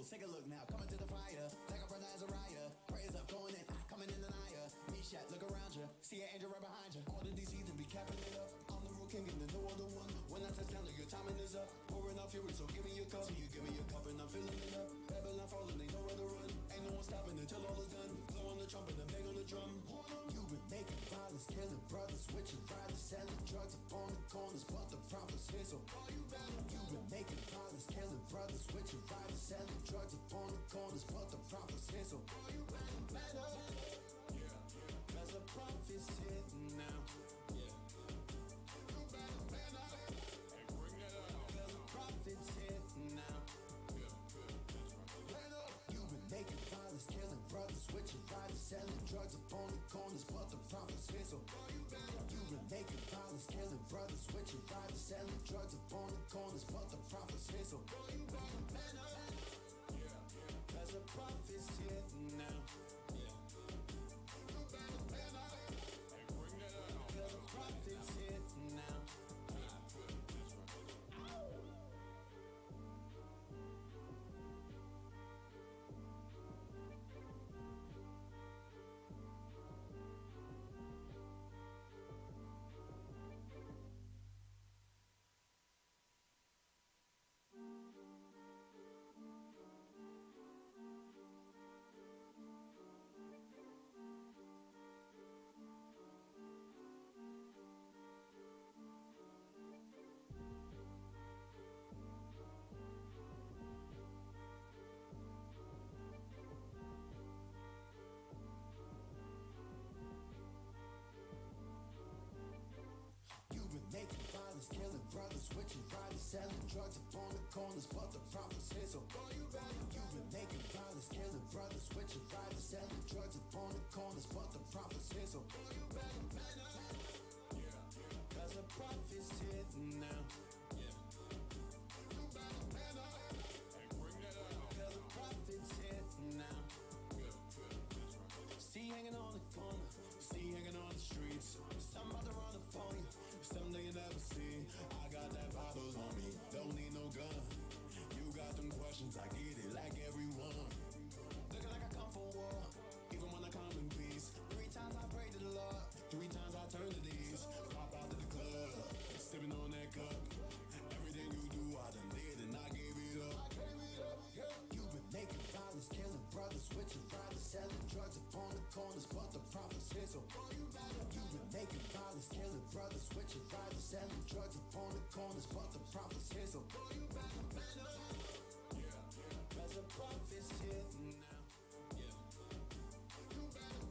Take a look now, coming to the fire. Like a brother Azariah. Praise up, going in, coming in the naya. Me shot, look around you. See an angel right behind you. All the DC to be capping it up. I'm the real king and there's no other one. When I touch down, look, your timing is up. Pouring out fury, so give me your cup. So you give me your cup and I'm filling it up. Babylon falling, ain't no other run. Ain't no one stopping until all is done. Blow on the trumpet and bang on the drum. You've been making violence, killing brothers, switching riders, selling drugs upon the corners, but the prophets here, so all you better. You've been making violence, killing brothers, switching riders, selling drugs upon the corners, but the prophets here, so all you better. Cause the prophets here now. You better. Cause the prophets here now. You've been making violence, killing brothers, switching riders, selling drugs upon the corners, but the prophets here, so all you better. You've been making violence, killing brothers, switching riders, selling drugs upon the corners, but the prophets here, so all you better. Cause the prophets here now. You better. Cause the prophets here now. You've been making violence, killing brothers, switching riders, selling drugs upon the corners, but the prophets here, so all you better. You've been making violence, killing brothers, switching riders, selling drugs upon the corners, but the prophets here, so all you better. Cause the prophets here now. You better. Cause the prophets here now. See hanging on the corner, see hanging on the streets. Some about to run up on you, someday you never see. I got that Bible on me, don't need no gun. You got them questions, I get it like everyone. Looking like I come for war, even when I come in peace. 3 times I prayed to the Lord, 3 times I turn to these. Pop out to the club, sipping on that cup. Everything you do, I done did and I gave it up. You've been making violence, killing brothers, switching riders, selling drugs upon the corners, but the prophets here, so all you better. You've been making violence, killing brothers, switching riders, selling drugs upon the corners, but the prophets here, so all you better. Cause the prophets here now. You better.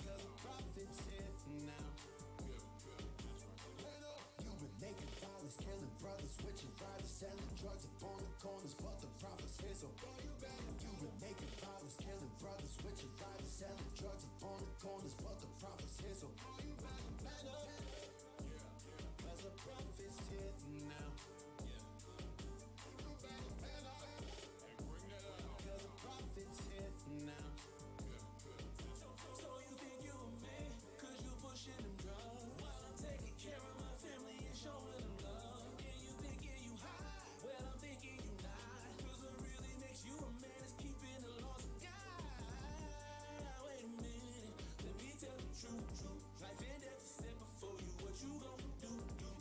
Cause the prophets here now. You've been making violence, killing brothers, switching riders, selling drugs upon the corners, but the prophets here, so all you better. You've been making violence, killing brothers, switching riders, selling drugs upon the corners, but the prophets here, so all you better. Cause the prophets here now. You better. Cause the prophets here now. So you think you a man, cause you pushing them drugs, while I'm taking care of my family and showing them love. And you thinking you high, well I'm thinking you not. Cause what really makes you a man is keeping the laws of God. Wait a minute, let me tell the truth. Life and death is set before you, what you gon' do?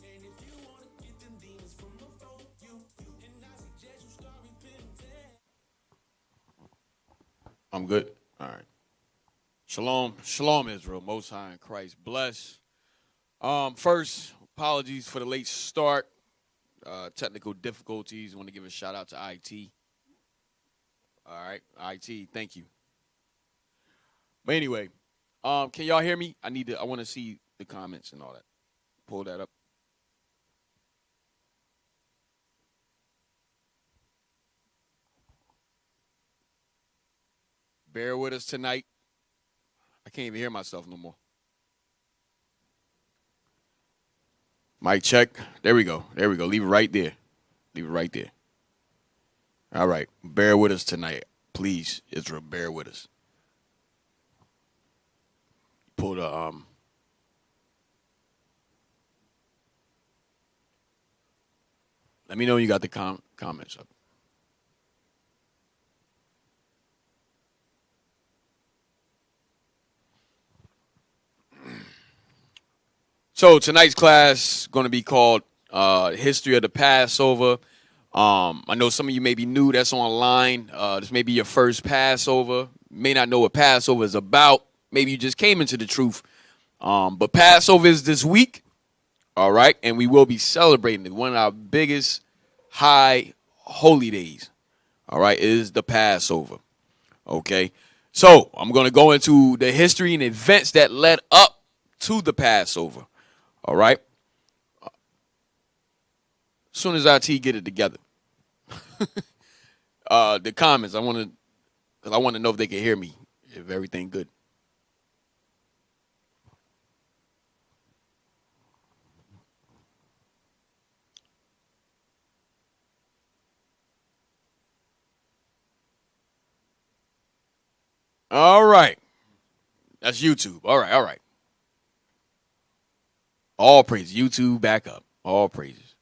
And if you wanna get them demons from before you, and I suggest you start repenting. I'm good. All right. Shalom, shalom, Israel. Most High in Christ bless. First, apologies for the late start. Technical difficulties. I want to give a shout out to IT. All right, IT. Thank you. But anyway, can y'all hear me? I want to see the comments and all that. Pull that up. Bear with us tonight. I can't even hear myself no more. Mic check. There we go. There we go. Leave it right there. Leave it right there. All right. Bear with us tonight. Please, Israel, bear with us. Pull the Let me know when you got the comments up. So tonight's class is going to be called History of the Passover. I know some of you may be new that's online. This may be your first Passover. You may not know what Passover is about. Maybe you just came into the truth. But Passover is this week, all right? And we will be celebrating it. One of our biggest high holy days, all right, is the Passover, okay? So I'm going to go into the history and events that led up to the Passover. All right. As soon as IT get it together, the comments I want to know if they can hear me, if everything good. All right. That's YouTube. All right. All right. All praise. YouTube back up. All praises.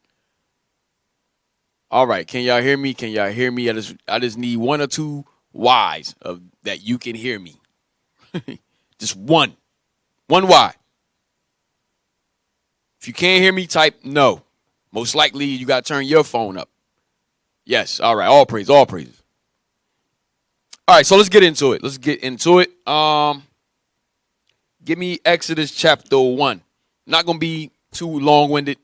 All right. Can y'all hear me? Can y'all hear me? I just need one or two Y's of that you can hear me. Just one. One Y. If you can't hear me, type no. Most likely you got to turn your phone up. Yes. All right. All praise. All praises. All right. So let's get into it. Let's get into it. Give me Exodus chapter 1. Not going to be too long-winded.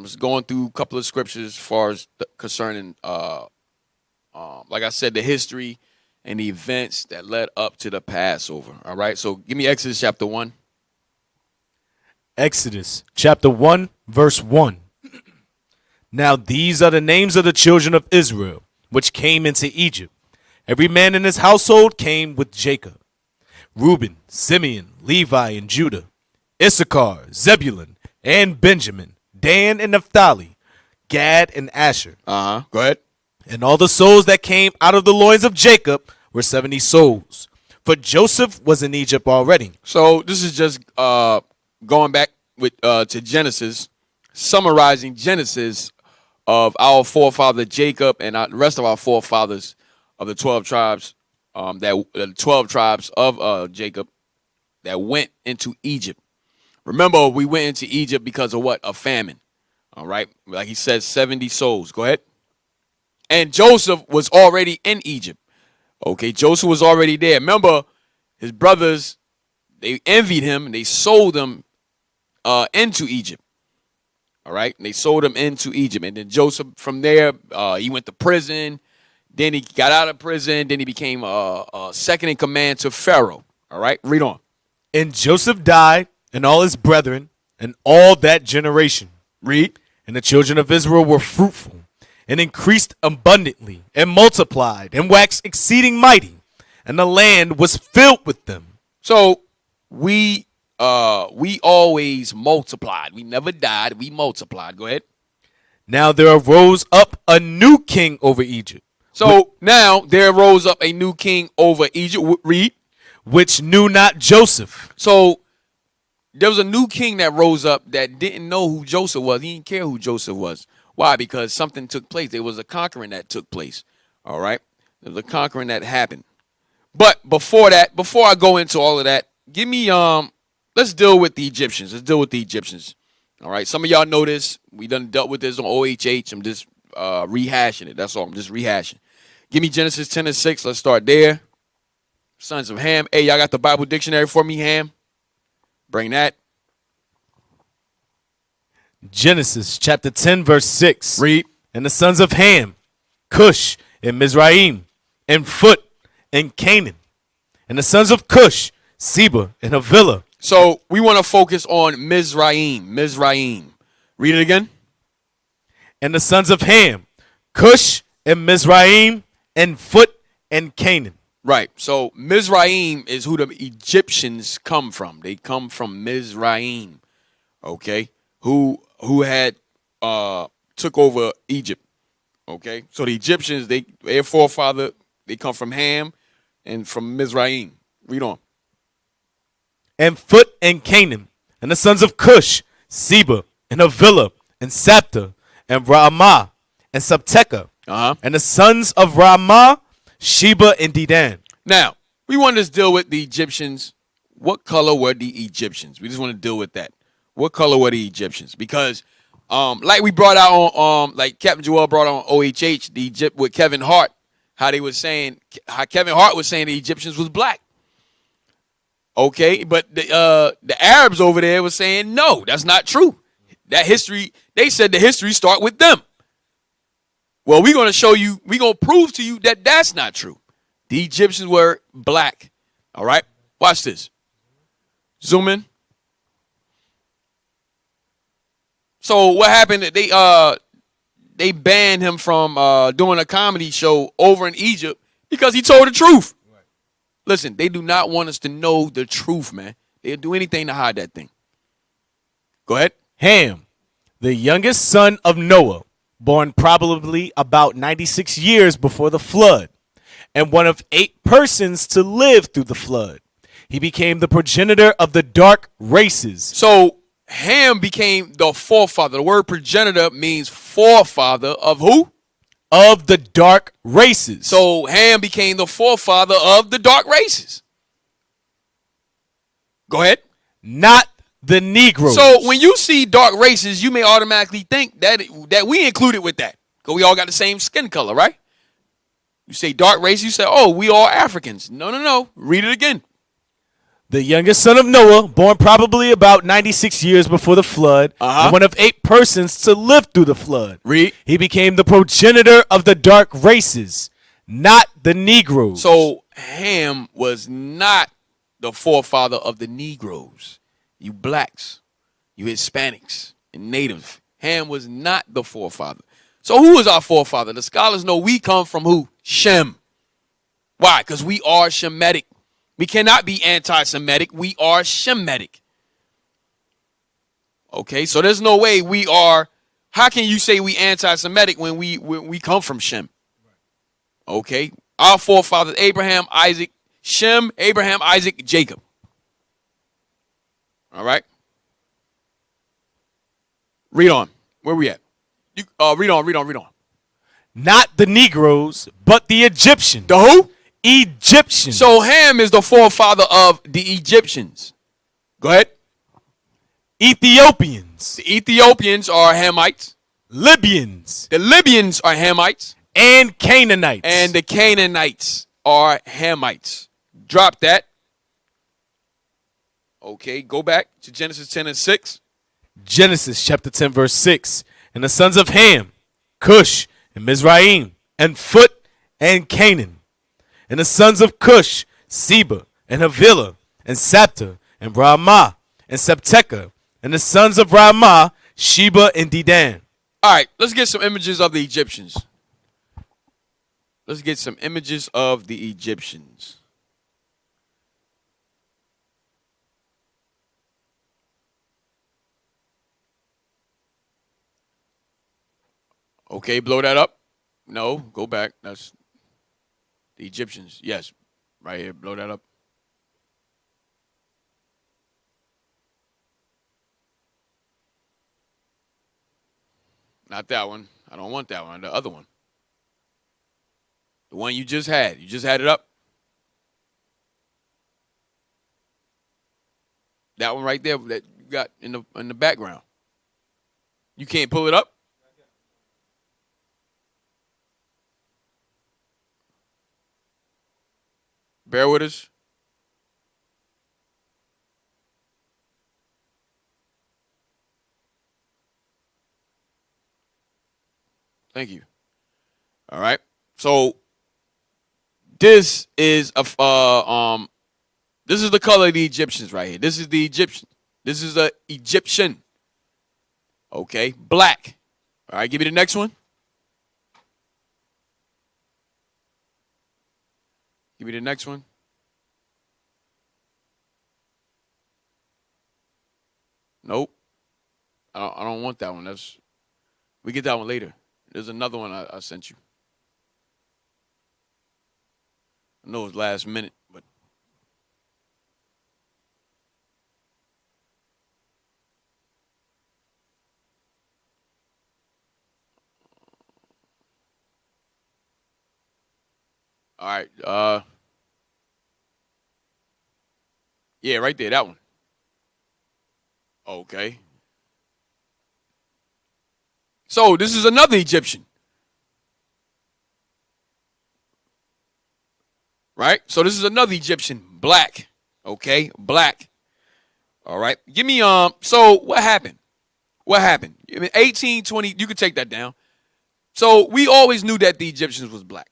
Just going through a couple of scriptures as far as concerning, like I said, the history and the events that led up to the Passover. All right, so give me Exodus chapter 1. Exodus chapter 1, verse 1. Now these are the names of the children of Israel, which came into Egypt. Every man in his household came with Jacob. Reuben, Simeon, Levi, and Judah. Issachar, Zebulun, and Benjamin, Dan and Naphtali, Gad and Asher. Go ahead. And all the souls that came out of the loins of Jacob were 70 souls. For Joseph was in Egypt already. So this is just going back with to Genesis, summarizing Genesis of our forefather Jacob and the rest of our forefathers of the 12 tribes, the 12 tribes of Jacob that went into Egypt. Remember, we went into Egypt because of what? A famine. All right. Like he said, 70 souls. Go ahead. And Joseph was already in Egypt. Okay. Joseph was already there. Remember, his brothers, they envied him and they sold him into Egypt. All right. And they sold him into Egypt. And then Joseph, from there, he went to prison. Then he got out of prison. Then he became second in command to Pharaoh. All right. Read on. And Joseph died, and all his brethren, and all that generation. Read. And the children of Israel were fruitful, and increased abundantly, and multiplied, and waxed exceeding mighty, and the land was filled with them. So we always multiplied. We never died. We multiplied. Go ahead. Now there arose up a new king over Egypt. So now there arose up a new king over Egypt. Read. Which knew not Joseph. So there was a new king that rose up that didn't know who Joseph was. He didn't care who Joseph was. Why? Because something took place. There was a conquering that took place. All right. There was a conquering that happened. But before that, before I go into all of that, give me let's deal with the Egyptians. Let's deal with the Egyptians. All right. Some of y'all know this. We done dealt with this on OHH. I'm just rehashing it. That's all. I'm just rehashing. Give me Genesis 10 and 6. Let's start there. Sons of Ham. Hey, y'all got the Bible dictionary for me, Ham? Bring that. Genesis chapter 10, verse 6. Read. And the sons of Ham, Cush, and Mizraim, and Phut, and Canaan. And the sons of Cush, Seba, and Havilah. So we want to focus on Mizraim. Mizraim. Read it again. And the sons of Ham, Cush, and Mizraim, and Phut, and Canaan. Right. So Mizraim is who the Egyptians come from. They come from Mizraim. Okay. Who had took over Egypt. Okay. So the Egyptians, their forefather, they come from Ham and from Mizraim. Read on. And Phut, and Canaan. And the sons of Cush, Seba, and Havilah, and Sapta, and Ramah, and Sabteka. And the sons of Ramah, Sheba, and Dedan. Now, we want to deal with the Egyptians. What color were the Egyptians? We just want to deal with that. What color were the Egyptians? Because, like we brought out on, like Captain Joel brought on OHH, the Egypt with Kevin Hart, how Kevin Hart was saying the Egyptians was black. Okay, but the Arabs over there was saying no, that's not true. That history, they said the history start with them. Well, we're going to show you, we're going to prove to you that that's not true. The Egyptians were black. All right, watch this. Zoom in. So what happened? They banned him from doing a comedy show over in Egypt because he told the truth. Right. Listen, they do not want us to know the truth, man. They'll do anything to hide that thing. Go ahead. Ham, the youngest son of Noah, born probably about 96 years before the flood, and one of 8 persons to live through the flood. He became the progenitor of the dark races. So Ham became the forefather. The word progenitor means forefather of who? Of the dark races. So Ham became the forefather of the dark races. Go ahead. Not the Negroes. So when you see dark races, you may automatically think that we included with that. Because we all got the same skin color, right? You say dark race, you say, oh, we all Africans. No. Read it again. The youngest son of Noah, born probably about 96 years before the flood, and one of 8 persons to live through the flood. Read. He became the progenitor of the dark races, not the Negroes. So Ham was not the forefather of the Negroes. You blacks, you Hispanics, and natives. Ham was not the forefather. So who is our forefather? The scholars know we come from who? Shem. Why? Because we are Shemitic. We cannot be anti-Semitic. We are Shemitic. Okay, so there's no way we are. How can you say we anti-Semitic when we come from Shem? Okay, our forefathers Abraham, Isaac, Shem, Abraham, Isaac, Jacob. All right. Read on. Where we at? Read on. Not the Negroes, but the Egyptians. The who? Egyptians. So Ham is the forefather of the Egyptians. Go ahead. Ethiopians. The Ethiopians are Hamites. Libyans. The Libyans are Hamites. And Canaanites. And the Canaanites are Hamites. Drop that. Okay, go back to Genesis 10 and 6. Genesis chapter 10, verse 6. And the sons of Ham, Cush, and Mizraim, and Phut, and Canaan. And the sons of Cush, Seba, and Havilah, and Sapta, and Ramah, and Sabteka. And the sons of Ramah, Sheba, and Dedan. All right, let's get some images of the Egyptians. Let's get some images of the Egyptians. Okay, blow that up. No, go back. That's the Egyptians. Yes, right here. Blow that up. Not that one. I don't want that one. The other one. The one you just had. You just had it up. That one right there that you got in the background. You can't pull it up? Bear with us. Thank you. All right. So this is this is the color of the Egyptians right here. This is the Egyptian. This is a Egyptian. Okay, black. All right, give me the next one. Give me the next one. Nope. I don't want that one. We get that one later. There's another one I sent you. I know it was last minute, but all right. Yeah, right there, that one. Okay. So this is another Egyptian. Right? So this is another Egyptian, black. Okay, black. All right. Give me so what happened? What happened? I mean, 1820, you could take that down. So we always knew that the Egyptians was black.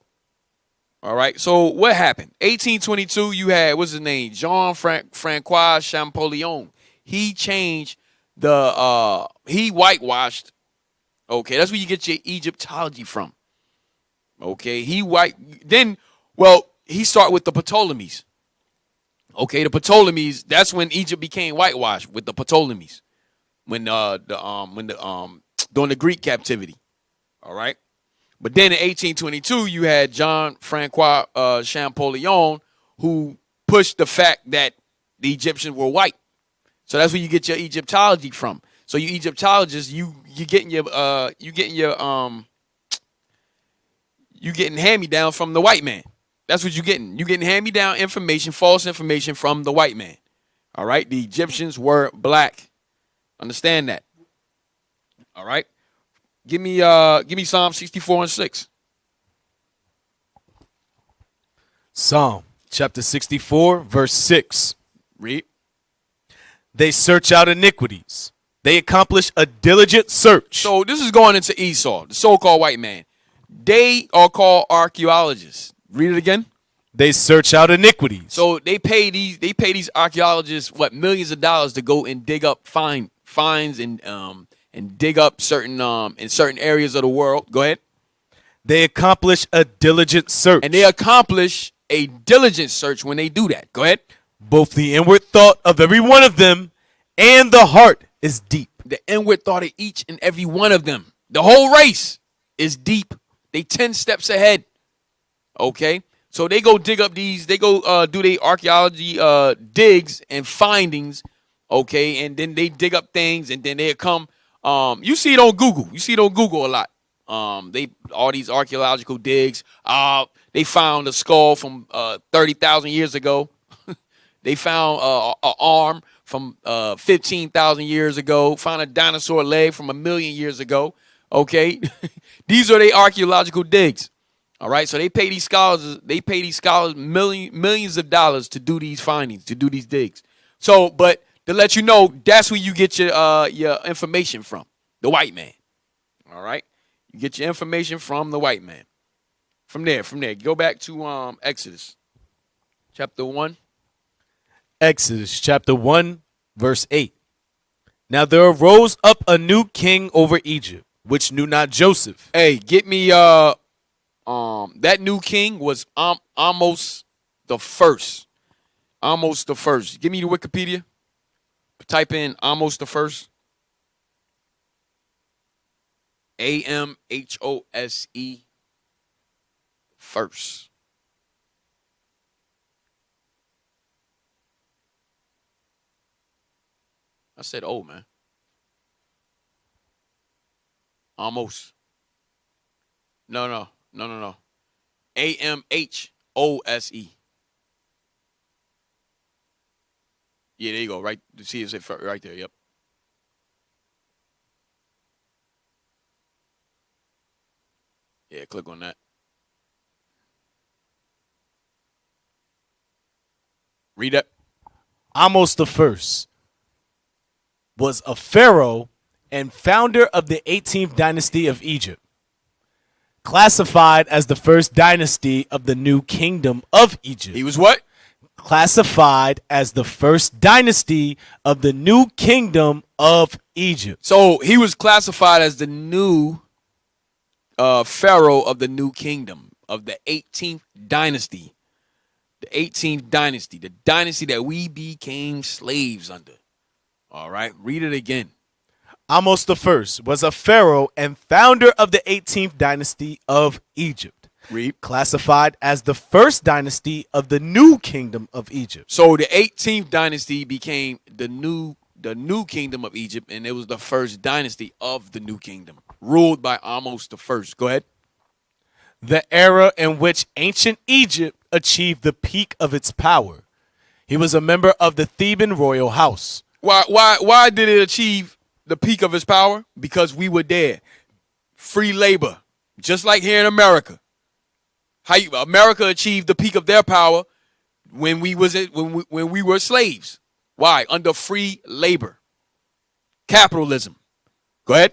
All right. So what happened? 1822, you had, what's his name? Jean Francois Champollion. He changed he whitewashed. Okay, that's where you get your Egyptology from. Okay, he start with the Ptolemies. Okay, the Ptolemies, that's when Egypt became whitewashed with the Ptolemies. When during the Greek captivity. All right. But then in 1822, you had John Francois Champollion, who pushed the fact that the Egyptians were white. So that's where you get your Egyptology from. So you Egyptologists, you getting hand me down from the white man. That's what you're getting. You're getting hand me down information, false information from the white man. All right. The Egyptians were black. Understand that. All right. Give me Psalm 64:6. Psalm chapter 64, verse 6. Read. They search out iniquities. They accomplish a diligent search. So this is going into Esau, the so-called white man. They are called archaeologists. Read it again. They search out iniquities. So they pay these archaeologists millions of dollars to go and dig up finds and dig up certain in certain areas of the world. Go ahead. They accomplish a diligent search. And they accomplish a diligent search when they do that. Go ahead. Both the inward thought of every one of them and the heart is deep. The inward thought of each and every one of them. The whole race is deep. They 10 steps ahead. Okay. So they go dig up they go do their archaeology digs and findings. Okay. And then they dig up things and then they come. You see it on Google. You see it on Google a lot. All these archaeological digs. They found a skull from 30,000 years ago. They found an arm from 15,000 years ago. Found a dinosaur leg from 1,000,000 years ago. Okay, these are their archaeological digs. All right, so they pay these scholars. Millions of dollars to do these findings, to do these digs. So, but to let you know, that's where you get your information from, the white man. All right, you get your information from the white man. From there, go back to Exodus, chapter 1. Exodus chapter 1, verse 8. Now there arose up a new king over Egypt, which knew not Joseph. Hey, get me that new king was Amos the first. Amos the first. Give me the Wikipedia. Type in Amos the first. AMHOSE first. I said, oh, man. Almost. No. AMHOSE. Yeah, there you go. Right. See it right there. Yep. Yeah, click on that. Read that. Amos the first was a pharaoh and founder of the 18th dynasty of Egypt, classified as the first dynasty of the new kingdom of Egypt. He was what? Classified as the first dynasty of the new kingdom of Egypt. So he was classified as the new pharaoh of the new kingdom of the 18th dynasty. The 18th dynasty, the dynasty that we became slaves under. All right, read it again. Amos the first was a pharaoh and founder of the 18th dynasty of Egypt, Read. classified as the first dynasty of the new kingdom of Egypt. So the 18th dynasty became the new kingdom of Egypt, and it was the first dynasty of the new kingdom, ruled by Amos the first. Go ahead. The era in which ancient Egypt achieved the peak of its power. He was a member of the Theban royal house. Why did it achieve the peak of its power? Because we were there. Free labor, just like here in America. America achieved the peak of their power when we were slaves. Why? Under free labor. Capitalism. Go ahead.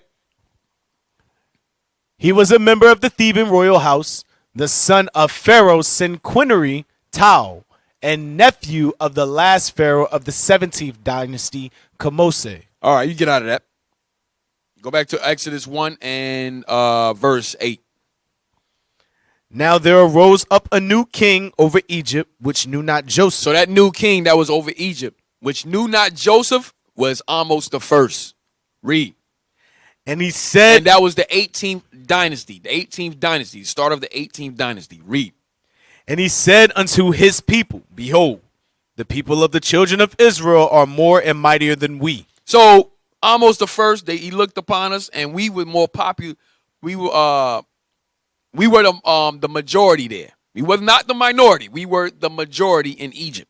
He was a member of the Theban royal house, the son of Pharaoh Senquineri Tau, and nephew of the last pharaoh of the 17th dynasty, Kamose. All right, you get out of that. Go back to Exodus 1 and verse 8. Now there arose up a new king over Egypt, which knew not Joseph. So that new king that was over Egypt, which knew not Joseph, was Amos the first. Read. And he said, and that was the 18th dynasty, the start of the 18th dynasty. Read. And he said unto his people, behold, the people of the children of Israel are more and mightier than we. So Amos the first, he looked upon us, and we were more popular. We were the majority there. We were not the minority. We were the majority in Egypt.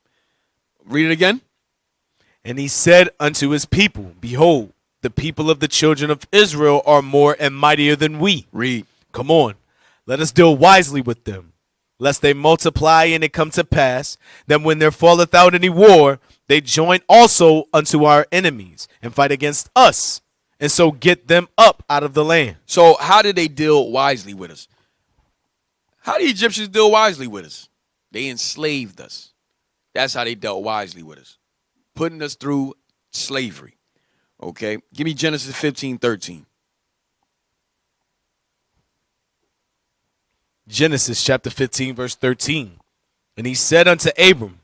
Read it again. And he said unto his people, behold, the people of the children of Israel are more and mightier than we. Read. Come on, let us deal wisely with them, lest they multiply and it come to pass that when there falleth out any war, they join also unto our enemies and fight against us, and so get them up out of the land. So how did they deal wisely with us? How did the Egyptians deal wisely with us? They enslaved us. That's how they dealt wisely with us, putting us through slavery. Okay, give me Genesis 15:13. Genesis chapter 15, verse 13. And he said unto Abram,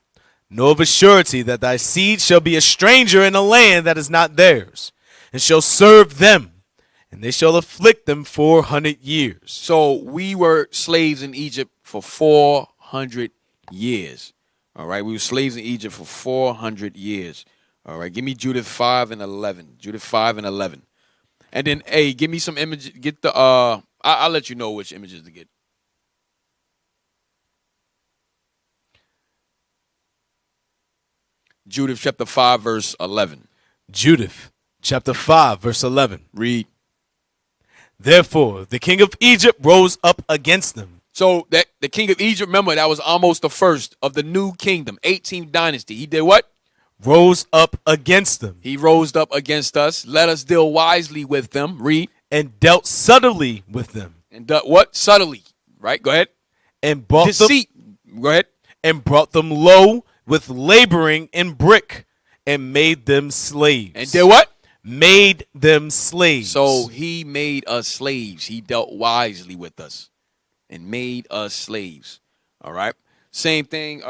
know of a surety that thy seed shall be a stranger in a land that is not theirs, and shall serve them, and they shall afflict them 400 years. So we were slaves in Egypt for 400 years. All right, we were slaves in Egypt for 400 years. All right, give me Judith 5 and 11. Judith 5 and 11. And then, hey, give me some images. Get the, I'll let you know which images to get. Judith chapter 5, verse 11. Judith chapter 5, verse 11. Read. Therefore, the king of Egypt rose up against them. So that the king of Egypt, remember, that was almost the first of the new kingdom, 18th dynasty. He did what? Rose up against them. He rose up against us. Let us deal wisely with them. Read. And dealt subtly with them. And what? Subtly. Right? Go ahead. And brought deceit. Go ahead. And brought them low with laboring in brick, and made them slaves. And did what? Made them slaves. So he made us slaves. He dealt wisely with us and made us slaves. All right. Same thing.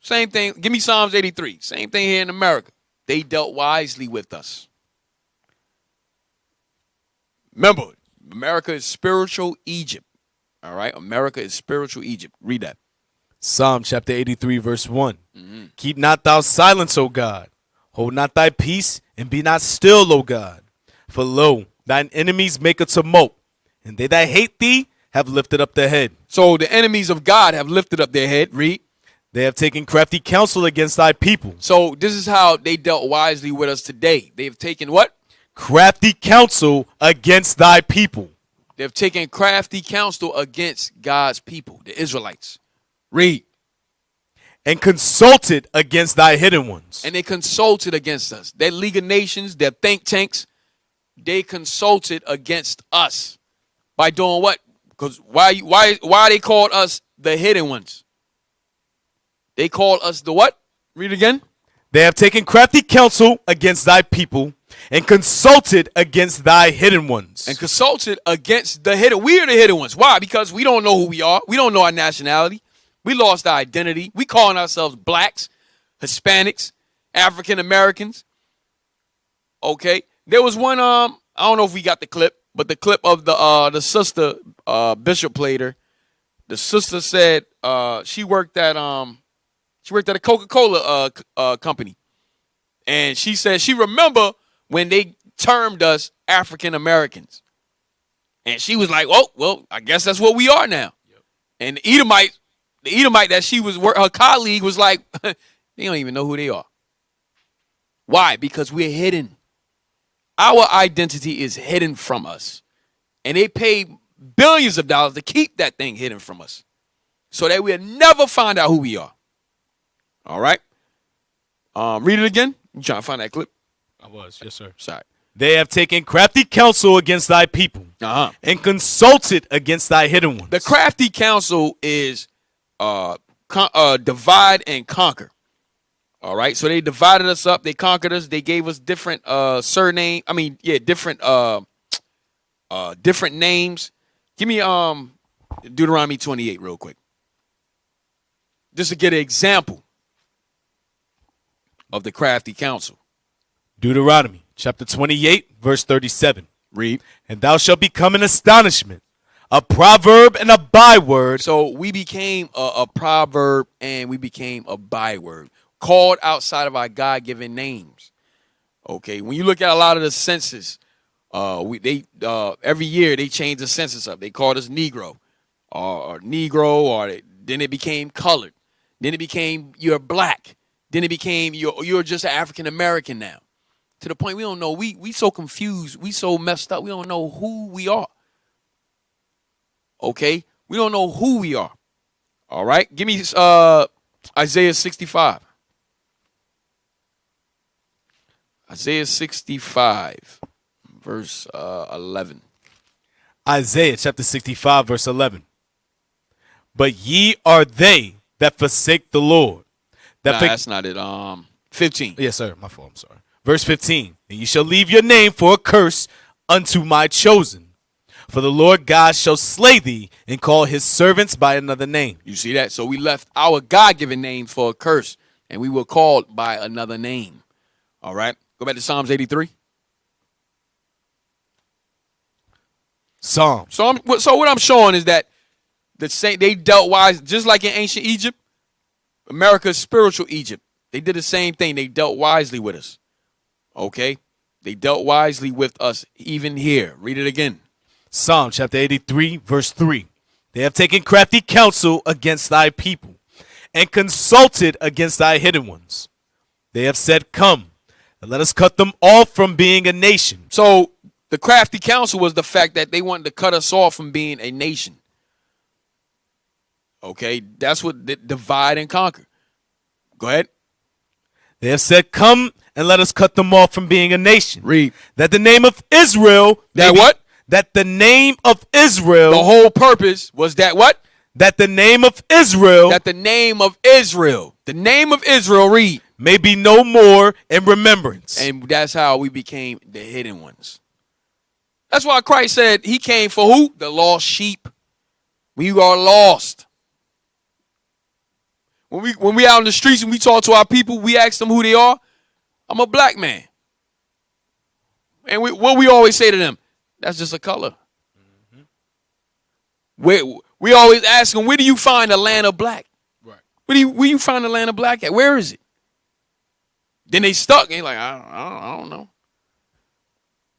Same thing. Give me Psalms 83. Same thing here in America. They dealt wisely with us. Remember, America is spiritual Egypt. All right. America is spiritual Egypt. Read that. Psalm chapter 83, verse 1. Mm-hmm. Keep not thou silence, O God. Hold not thy peace, and be not still, O God. For lo, thine enemies make a tumult, and they that hate thee have lifted up their head. So the enemies of God have lifted up their head. Read. They have taken crafty counsel against thy people. So this is how they dealt wisely with us today. They've taken what? Crafty counsel against thy people. They've taken crafty counsel against God's people, the Israelites. Read. and consulted against thy hidden ones. And they consulted against us. Their League of Nations, their think tanks, they consulted against us by doing what? Because why they called us the hidden ones? They called us the what? Read it again. They have taken crafty counsel against thy people and consulted against thy hidden ones. And consulted against the hidden. We are the hidden ones. Why? Because we don't know who we are. We don't know our nationality. We lost our identity. We calling ourselves blacks, Hispanics, African Americans. Okay. There was one, I don't know if we got the clip, but the clip of the sister, Bishop played her. The sister said she worked at a Coca-Cola company. And she said she remember when they termed us African Americans. And she was like, oh, well, I guess that's what we are now. Yep. And the Edomite that she was, her colleague was like, they don't even know who they are. Why? Because we're hidden. Our identity is hidden from us. And they pay billions of dollars to keep that thing hidden from us so that we'll never find out who we are. All right. Read it again. You trying to find that clip? I was. Yes, sir. Sorry. They have taken crafty counsel against thy people and consulted against thy hidden ones. The crafty counsel is divide and conquer. All right. So they divided us up. They conquered us. They gave us different different names. Give me Deuteronomy 28 real quick. Just to get an example of the crafty counsel. Deuteronomy chapter 28, verse 37. Read. And thou shalt become an astonishment, a proverb and a byword. So we became a proverb and we became a byword, called outside of our God-given names. Okay, when you look at a lot of the census, every year they change the census up. They called us Negro, or then it became colored. Then it became you're black. Then it became you're just an African American now. To the point we don't know. We so confused. We so messed up. We don't know who we are. Okay? We don't know who we are. All right? Give me Isaiah 65. Isaiah 65, verse 11. Isaiah chapter 65, verse 11. But ye are they that forsake the Lord. That's not it. 15. Yes, sir. My fault. I'm sorry. Verse 15. And ye shall leave your name for a curse unto my chosen. For the Lord God shall slay thee and call his servants by another name. You see that? So we left our God-given name for a curse, and we were called by another name. All right? Go back to Psalms 83. So what I'm showing is that they dealt wise, just like in ancient Egypt, America's spiritual Egypt. They did the same thing. They dealt wisely with us. Okay? They dealt wisely with us even here. Read it again. Psalm chapter 83, verse 3. They have taken crafty counsel against thy people and consulted against thy hidden ones. They have said, come, and let us cut them off from being a nation. So the crafty counsel was the fact that they wanted to cut us off from being a nation. Okay? That's what divide and conquer. Go ahead. They have said, come and let us cut them off from being a nation. Read. That the name of Israel. That the name of Israel. The whole purpose was that what? That the name of Israel. That the name of Israel. The name of Israel, read. May be no more in remembrance. And that's how we became the hidden ones. That's why Christ said he came for who? The lost sheep. We are lost. When we out in the streets and we talk to our people, we ask them who they are. I'm a black man. And what we always say to them, that's just a color. Mm-hmm. We always ask them, where do you find the land of black? Right. Where you find the land of black at? Where is it? Then they stuck. And like, I don't know.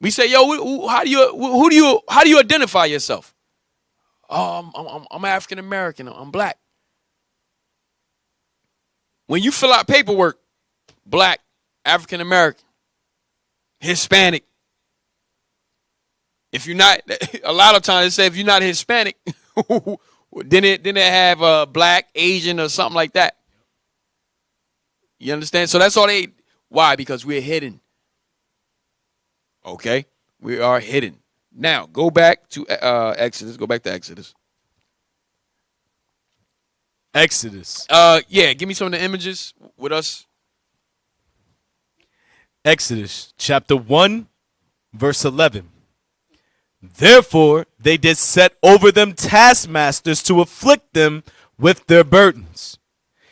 We say, yo, how do you identify yourself? Oh, I'm African American. I'm black. When you fill out paperwork, black, African American, Hispanic. If you're not, a lot of times they say if you're not Hispanic, then it have black, Asian, or something like that. You understand? So that's all they. Why? Because we're hidden. Okay, we are hidden. Now go back to Exodus. Go back to Exodus. Exodus. Yeah, give me some of the images with us. Exodus chapter 1, verse 11. Therefore they did set over them taskmasters to afflict them with their burdens.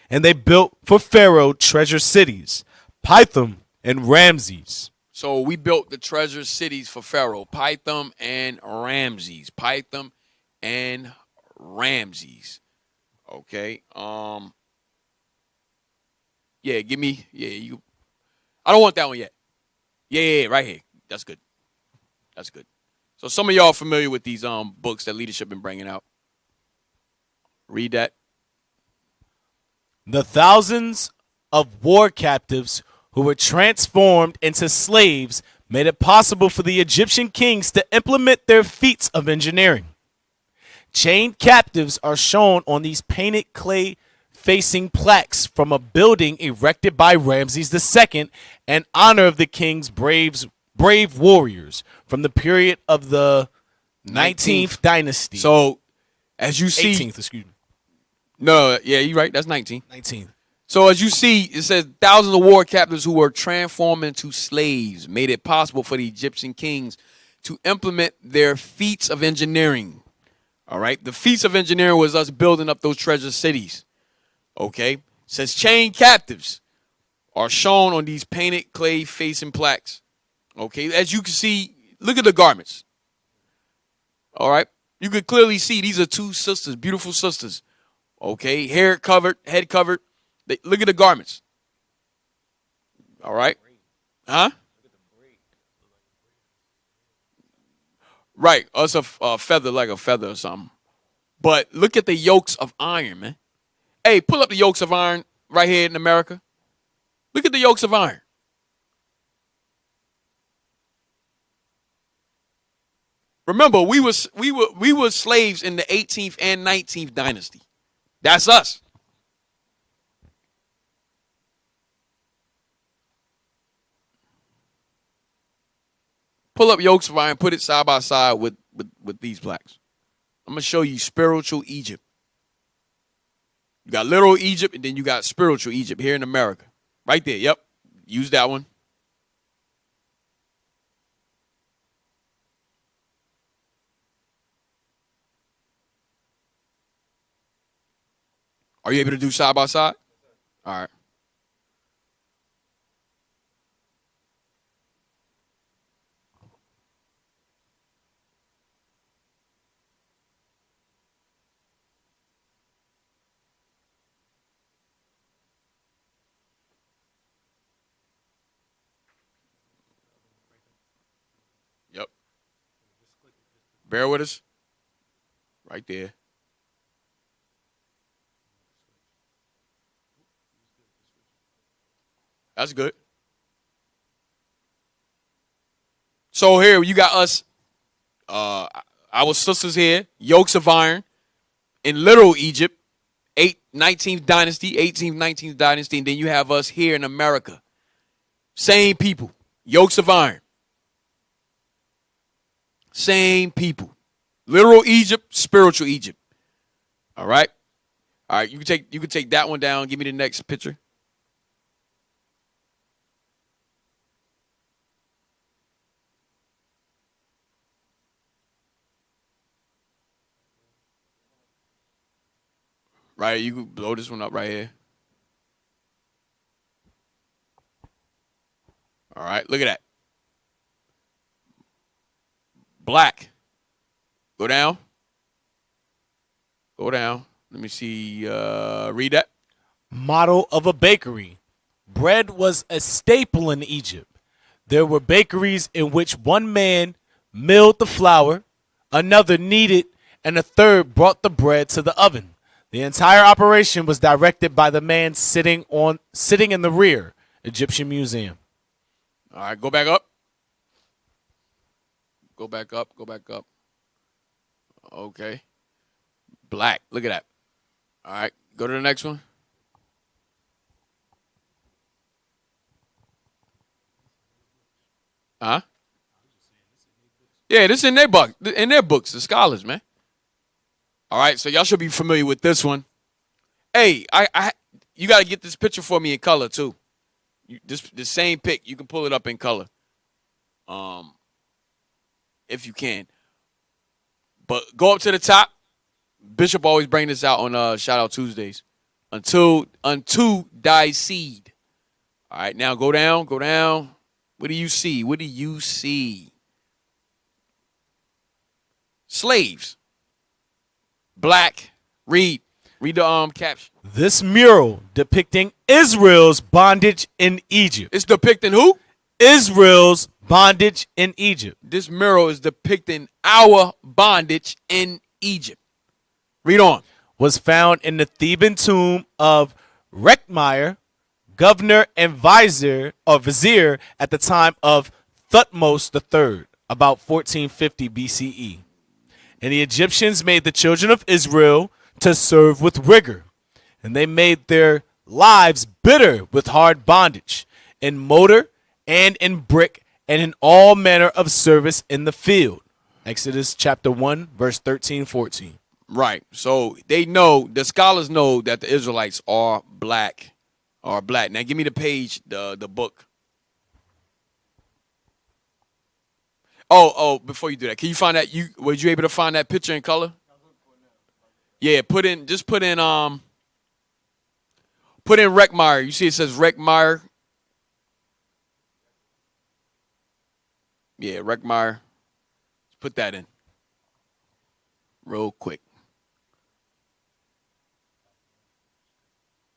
And they built for Pharaoh treasure cities, Pithom and Ramses. So we built the treasure cities for Pharaoh, Pithom and Ramses. Pithom and Ramses. Okay. Yeah, give me. Yeah, you. I don't want that one yet. Yeah, right here. That's good. That's good. So some of y'all are familiar with these books that leadership been bringing out. Read that. The thousands of war captives who were transformed into slaves made it possible for the Egyptian kings to implement their feats of engineering. Chained captives are shown on these painted clay facing plaques from a building erected by Ramses II in honor of the king's brave warriors from the period of the 19th dynasty. So, as you see, 18th, excuse me. No, yeah, you're right. That's 19. 19th. So as you see, it says thousands of war captives who were transformed into slaves made it possible for the Egyptian kings to implement their feats of engineering. All right, the feats of engineering was us building up those treasure cities. Okay, it says chained captives are shown on these painted clay facing plaques. Okay, as you can see, look at the garments. All right, you could clearly see these are two sisters, beautiful sisters. Okay, hair covered, head covered. Look at the garments. All right. Huh? Right. Us a feather, like a feather or something. But look at the yokes of iron, man. Hey, pull up the yokes of iron right here in America. Look at the yokes of iron. Remember, we were slaves in the 18th and 19th dynasty. That's us. Pull up yokes of iron, put it side by side with these plaques. I'm going to show you spiritual Egypt. You got literal Egypt, and then you got spiritual Egypt here in America. Right there, yep. Use that one. Are you able to do side by side? All right. Yep. Bear with us. Right there. That's good. So here you got us, our sisters here, yokes of iron in literal Egypt, 19th dynasty, 18th, 19th dynasty, and then you have us here in America. Same people, yokes of iron. Same people. Literal Egypt, spiritual Egypt. All right? All right, you can take that one down. Give me the next picture. Right, you can blow this one up right here. All right, look at that. Black. Go down. Go down. Let me see. Read that. Model of a bakery. Bread was a staple in Egypt. There were bakeries in which one man milled the flour, another kneaded, and a third brought the bread to the oven. The entire operation was directed by the man sitting in the rear, Egyptian Museum. All right, go back up. Go back up. Go back up. Okay. Black. Look at that. All right, go to the next one. Huh? Yeah, this is in their book, in their books, the scholars, man. All right, so y'all should be familiar with this one. Hey, you got to get this picture for me in color too. The same pic, you can pull it up in color, if you can. But go up to the top. Bishop always bring this out on Shout Out Tuesdays. Unto thy seed. All right, now go down, go down. What do you see? What do you see? Slaves. Black. Read the caption. This mural depicting Israel's bondage in Egypt. It's depicting who? Israel's bondage in Egypt. This mural is depicting our bondage in Egypt. Read on. Was found in the Theban tomb of Rekhmire, governor and vizier at the time of Thutmose III, about 1450 BCE. And the Egyptians made the children of Israel to serve with rigor, and they made their lives bitter with hard bondage, in mortar and in brick, and in all manner of service in the field. Exodus chapter 1, verse 13-14. Right. So they know, the scholars know that the Israelites are black. Now give me the page, the book. Oh, before you do that, can you find that? Was you able to find that picture in color? Yeah, put in Rekhmire. You see it says Rekhmire. Yeah, Rekhmire. Put that in. Real quick.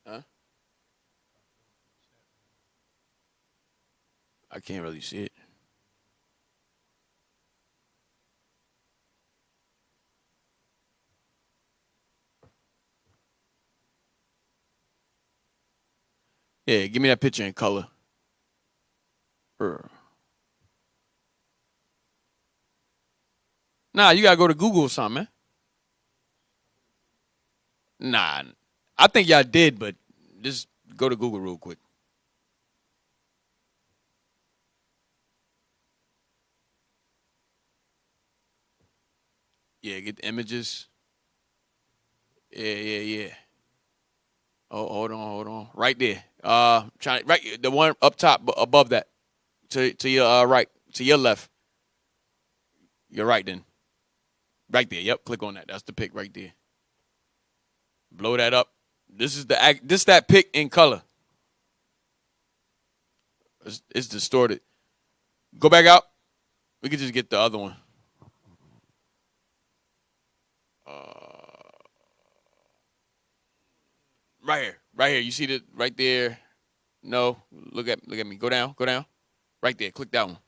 Huh? I can't really see it. Yeah, give me that picture in color. Nah, you gotta go to Google or something, man. Nah, I think y'all did, but just go to Google real quick. Yeah, get the images. Yeah. Oh, hold on. Right there. Right, the one up top, above that, to your right, to your left. You're right then. Right there. Yep. Click on that. That's the pic right there. Blow that up. This is that pic in color. It's distorted. Go back out. We could just get the other one. Right here. You see that right there? No. Look at me. Go down. Right there. Click that one.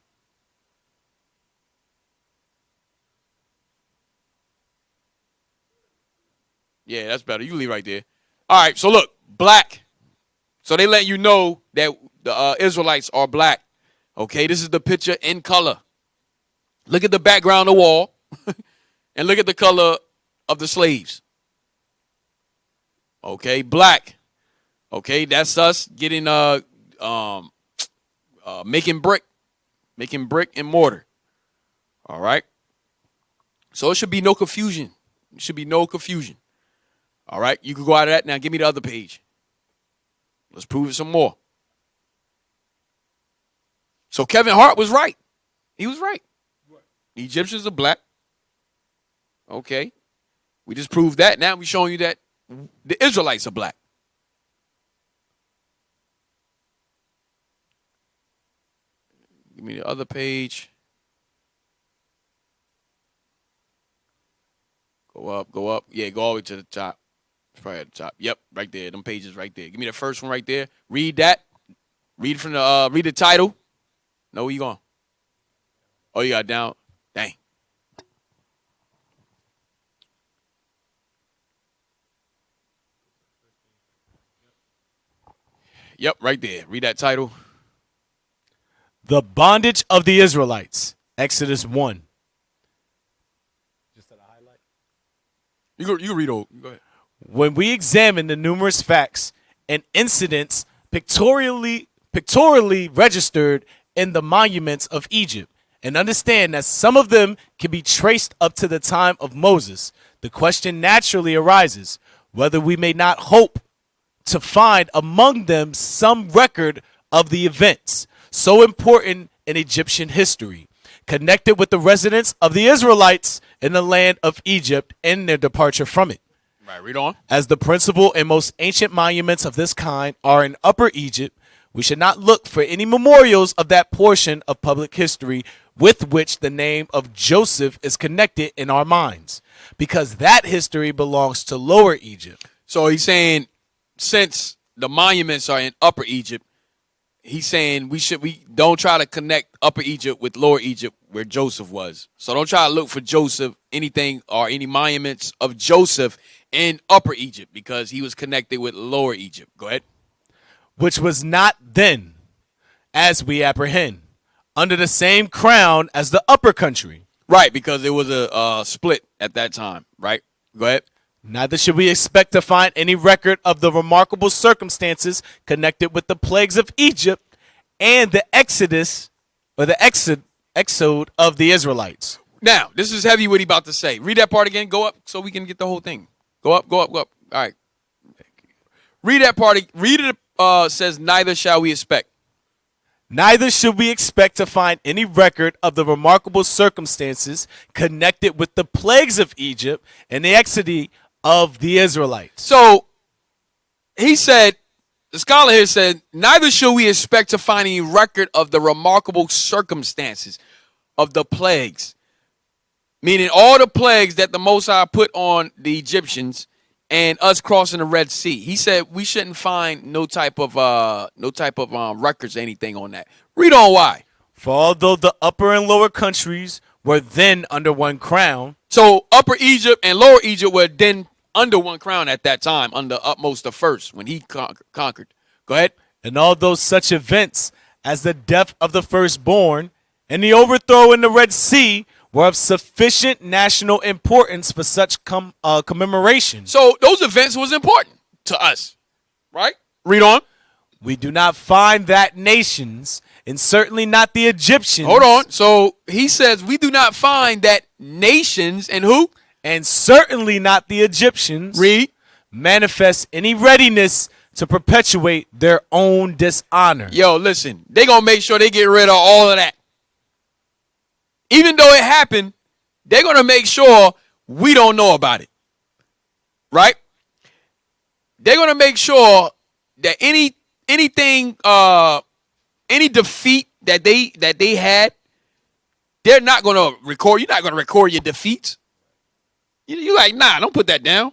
Yeah, that's better. You leave right there. All right. So look, black. So they let you know that the Israelites are black. Okay, this is the picture in color. Look at the background of the wall, and look at the color of the slaves. Okay, black. Okay, that's us getting making brick and mortar. All right. So it should be no confusion. All right, you can go out of that now. Give me the other page. Let's prove it some more. So Kevin Hart was right. He was right. The Egyptians are black. Okay. We just proved that. Now we're showing you that the Israelites are black. Give me the other page. Go up. Yeah, go all the way to the top. It's probably at the top. Yep, right there. Them pages right there. Give me the first one right there. Read that. Read from the read the title. No, where you going? Oh, you got down. Dang. Yep, right there. Read that title. The bondage of the Israelites. Exodus 1. Just at a highlight. You read over. Go ahead. When we examine the numerous facts and incidents pictorially registered in the monuments of Egypt, and understand that some of them can be traced up to the time of Moses, the question naturally arises whether we may not hope to find among them some record of the events so important in Egyptian history, connected with the residence of the Israelites in the land of Egypt and their departure from it. Right, read on. As the principal and most ancient monuments of this kind are in Upper Egypt, we should not look for any memorials of that portion of public history with which the name of Joseph is connected in our minds, because that history belongs to Lower Egypt. So he's saying, since the monuments are in Upper Egypt, he's saying we don't try to connect Upper Egypt with Lower Egypt where Joseph was. So don't try to look for Joseph, anything or any monuments of Joseph in Upper Egypt, because he was connected with Lower Egypt. Go ahead. Which was not then, as we apprehend, under the same crown as the upper country. Right, because it was a split at that time. Right. Go ahead. Neither should we expect to find any record of the remarkable circumstances connected with the plagues of Egypt and the exodus or the exode of the Israelites. Now, this is heavy what he about to say. Read that part again. Go up so we can get the whole thing. Go up, go up, go up. All right. Read that part. Read it. Says, neither shall we expect. Neither should we expect to find any record of the remarkable circumstances connected with the plagues of Egypt and the exodus of the Israelites. So he said, the scholar here said, neither should we expect to find any record of the remarkable circumstances of the plagues, meaning all the plagues that the Most High put on the Egyptians and us crossing the Red Sea. He said we shouldn't find no type of records or anything on that. Read on why. For although the upper and lower countries were then under one crown. So Upper Egypt and Lower Egypt were then under one crown at that time, under Utmost the First, when he conquered. Go ahead. And although such events as the death of the firstborn and the overthrow in the Red Sea were of sufficient national importance for such commemoration. So those events was important to us, right? Read on. We do not find that nations, and certainly not the Egyptians. Hold on. So he says we do not find that nations and who? And certainly not the Egyptians. Read. Manifest any readiness to perpetuate their own dishonor. Yo, listen. They going to make sure they get rid of all of that. Even though it happened, they're going to make sure we don't know about it. Right? They're going to make sure that any defeat that they had, they're not going to record. You're not going to record your defeats. You're like, nah, don't put that down.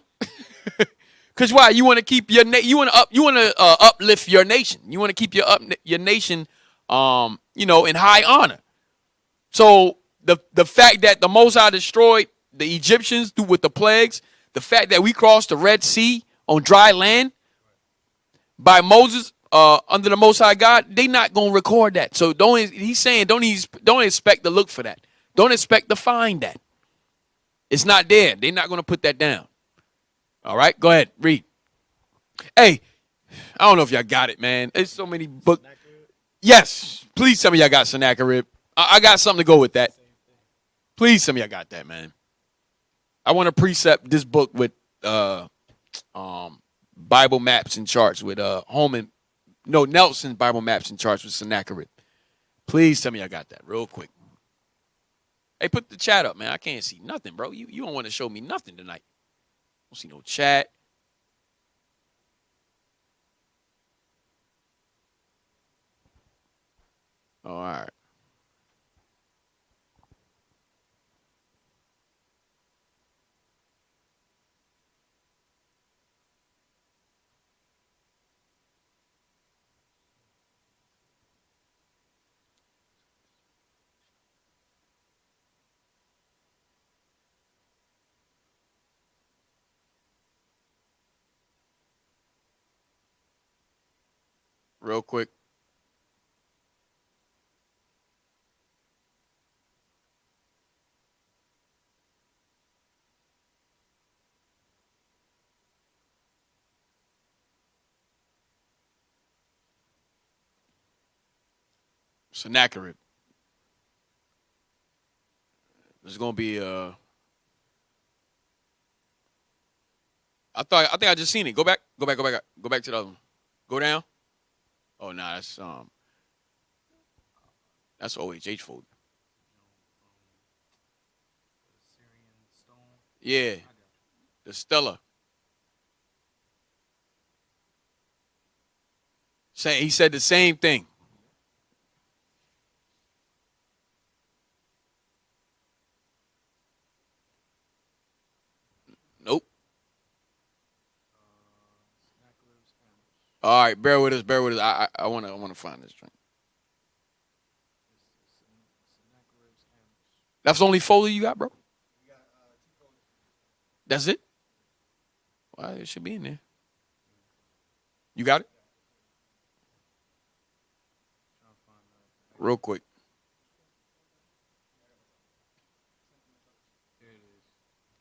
Because why? You want to keep your you want to uplift your nation. You want to keep your nation in high honor. So the fact that the Most High destroyed the Egyptians with the plagues, the fact that we crossed the Red Sea on dry land by Moses under the Most High God, they not gonna record that. So he's saying don't expect to look for that. Don't expect to find that. It's not there. They're not gonna put that down. All right, go ahead, read. Hey, I don't know if y'all got it, man. There's so many books. Yes, please tell me y'all got Sennacherib. I got something to go with that. Please tell me I got that, man. I want to precept this book with Bible maps and charts with Nelson's Bible maps and charts with Sennacherib. Please tell me I got that real quick. Hey, put the chat up, man. I can't see nothing, bro. You don't want to show me nothing tonight. I don't see no chat. Oh, all right. Real quick. Sennacherib. There's gonna be I think I just seen it. Go back to the other one. Go down. Oh nah, that's OHH folder. Yeah. The Stella. He said the same thing. Nope. All right, bear with us. I wanna find this drink. That's the only folder you got, bro? That's it? Well, it should be in there. You got it? Real quick.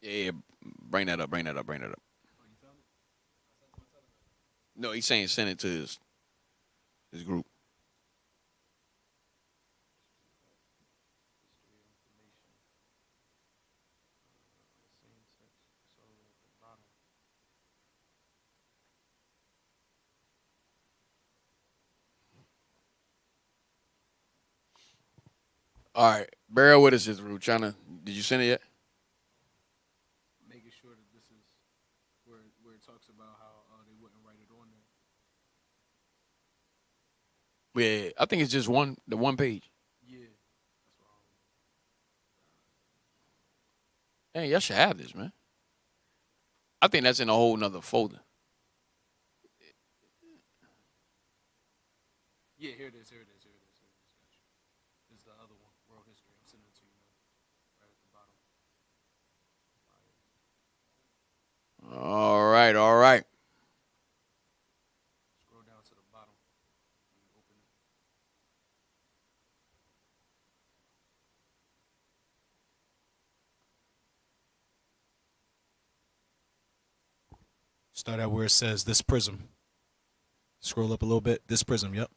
Yeah, bring that up. No, he's saying send it to his group. All right, bear with us, Israel. Did you send it yet? Making sure that this is where it talks about how they wouldn't write it on there. Yeah, I think it's just the one page. Yeah, that's wrong. Hey, y'all should have this, man. I think that's in a whole nother folder. Yeah, here it is. Gotcha. This is the other one, World History. I'm sending it to you now, right at the bottom. All right. Scroll down to the bottom. And open it. Start out where it says this prism. Scroll up a little bit. This prism, yep.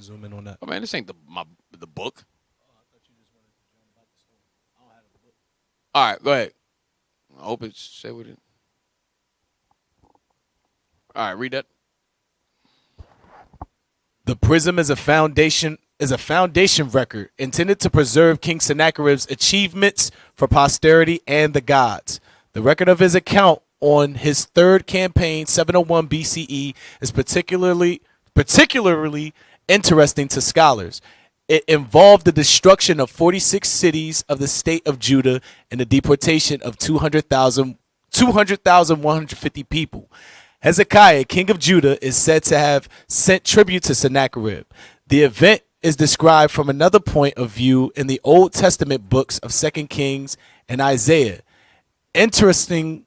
Zoom in on that. Oh man, this ain't the book. Oh, I thought you just wanted to join about the story. I don't have the book. All right, go ahead. I hope it's say with it. All right, read that. The prism is a foundation record intended to preserve King Sennacherib's achievements for posterity and the gods. The record of his account on his third campaign, 701 BCE, is particularly interesting to scholars. It involved the destruction of 46 cities of the state of Judah and the deportation of 200,150 people. Hezekiah, king of Judah, is said to have sent tribute to Sennacherib. The event is described from another point of view in the Old Testament books of 2 Kings and Isaiah. Interestingly,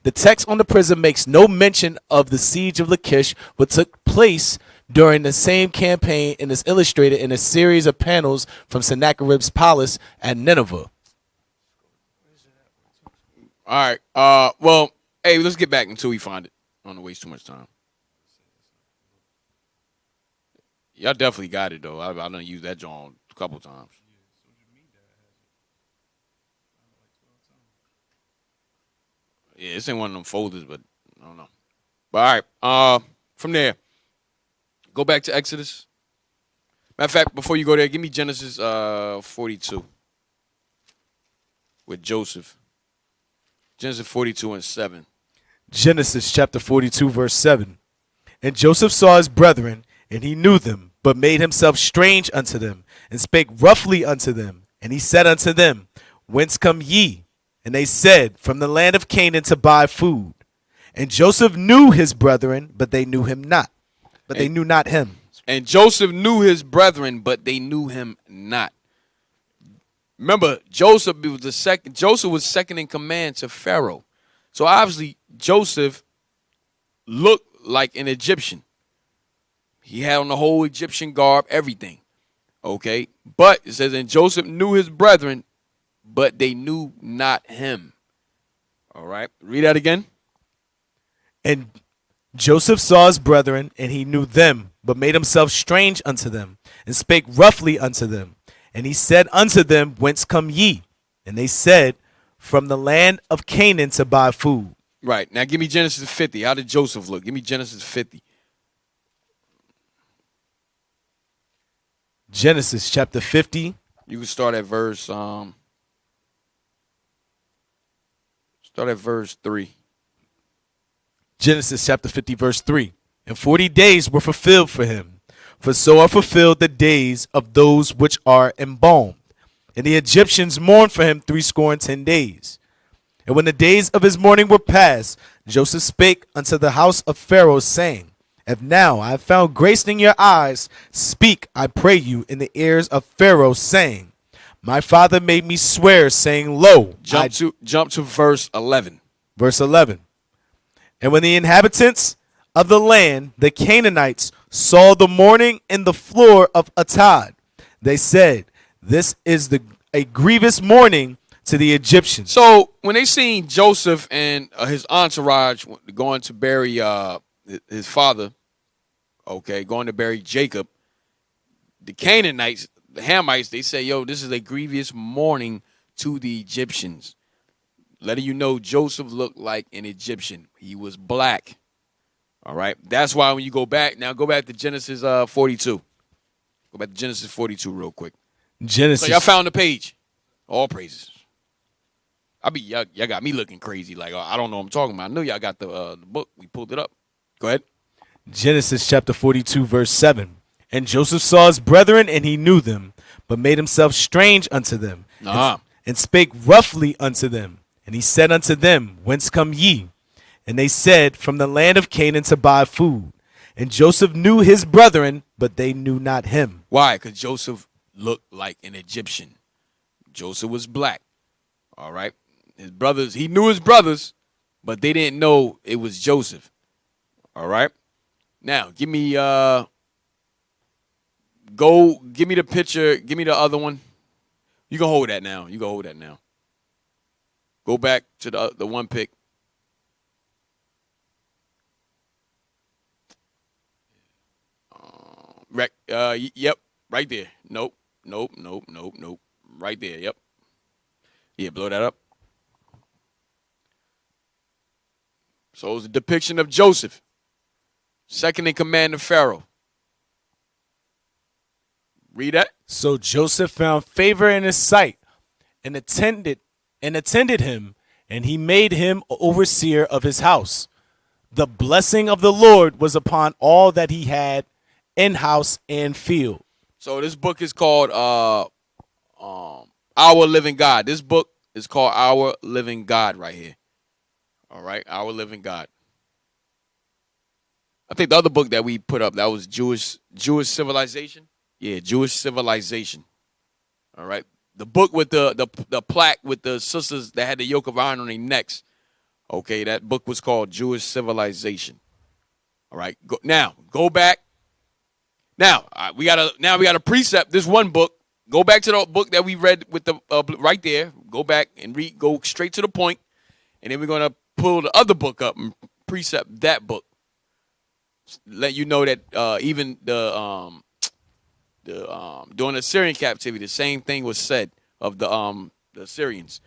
the text on the prism makes no mention of the siege of Lachish, which took place during the same campaign and is illustrated in a series of panels from Sennacherib's palace at Nineveh. All right. Well, hey, let's get back until we find it. I don't want to waste too much time. Y'all definitely got it though. I done used that John a couple times. Yeah, it's in one of them folders, but I don't know. But all right. From there, go back to Exodus. Matter of fact, before you go there, give me Genesis 42 with Joseph. Genesis 42 and 7. Genesis chapter 42, verse 7. And Joseph saw his brethren, and he knew them, but made himself strange unto them, and spake roughly unto them. And he said unto them, Whence come ye? And they said, From the land of Canaan to buy food. And Joseph knew his brethren, but they knew him not. But they knew not him. And Joseph knew his brethren, but they knew him not. Remember, Joseph was second in command to Pharaoh. So obviously, Joseph looked like an Egyptian. He had on the whole Egyptian garb, everything. Okay? But it says, and Joseph knew his brethren, but they knew not him. All right? Read that again. And Joseph saw his brethren, and he knew them, but made himself strange unto them, and spake roughly unto them. And he said unto them, Whence come ye? And they said, From the land of Canaan to buy food. Right. Now give me Genesis 50. How did Joseph look? Give me Genesis 50. Genesis chapter 50. You can start at verse 3. Genesis chapter 50, verse 3. And 40 days were fulfilled for him, for so are fulfilled the days of those which are embalmed. And the Egyptians mourned for him 60 days. And when the days of his mourning were past, Joseph spake unto the house of Pharaoh, saying, If now I have found grace in your eyes, speak, I pray you, in the ears of Pharaoh, saying, My father made me swear, saying, Lo, Jump to verse 11. Verse 11. And when the inhabitants of the land, the Canaanites, saw the mourning in the floor of Atad, they said, This is a grievous mourning to the Egyptians. So when they seen Joseph and his entourage going to bury his father, okay, going to bury Jacob, the Canaanites, the Hamites, they say, yo, this is a grievous mourning to the Egyptians. Letting you know Joseph looked like an Egyptian. He was black. All right. That's why when you go back to Genesis 42. Go back to Genesis 42 real quick. Genesis. So y'all found the page. All praises. Y'all got me looking crazy. Like, I don't know what I'm talking about. I know y'all got the book. We pulled it up. Go ahead. Genesis chapter 42, verse 7. And Joseph saw his brethren, and he knew them, but made himself strange unto them, and spake roughly unto them. And he said unto them, Whence come ye? And they said, From the land of Canaan to buy food. And Joseph knew his brethren, but they knew not him. Why? Because Joseph looked like an Egyptian. Joseph was black. All right. His brothers, he knew his brothers, but they didn't know it was Joseph. All right. Now, give me the picture. Give me the other one. You can hold that now. Go back to the one pick. Yep, right there. Nope. Right there, yep. Yeah, blow that up. So it was a depiction of Joseph, second in command of Pharaoh. Read that. So Joseph found favor in his sight, and attended him, and he made him overseer of his house. The blessing of the Lord was upon all that he had in house and field. So this book is called Our Living God. This book is called Our Living God right here. All right, Our Living God. I think the other book that we put up, that was Jewish Civilization. Yeah, Jewish Civilization. All right. The book with the plaque with the sisters that had the yoke of iron on their necks. Okay, that book was called Jewish Civilization. All right. Go back. Now we got a precept. This one book. Go back to the book that we read with the right there. Go back and read. Go straight to the point, and then we're gonna pull the other book up and precept that book. Let you know that even during the Syrian captivity, the same thing was said of the Syrians.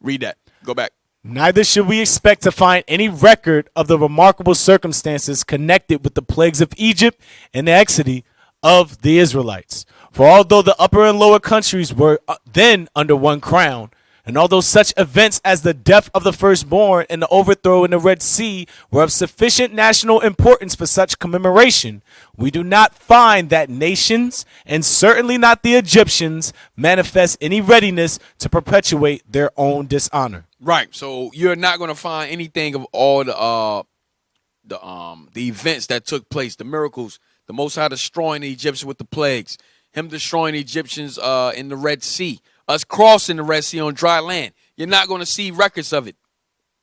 Read that. Go back. Neither should we expect to find any record of the remarkable circumstances connected with the plagues of Egypt and the exodus of the Israelites. For although the upper and lower countries were then under one crown, and although such events as the death of the firstborn and the overthrow in the Red Sea were of sufficient national importance for such commemoration, we do not find that nations, and certainly not the Egyptians, manifest any readiness to perpetuate their own dishonor. Right. So you're not going to find anything of all the events that took place, the miracles, the Most High destroying the Egyptians with the plagues, him destroying the Egyptians in the Red Sea, us crossing the Red Sea on dry land. You're not going to see records of it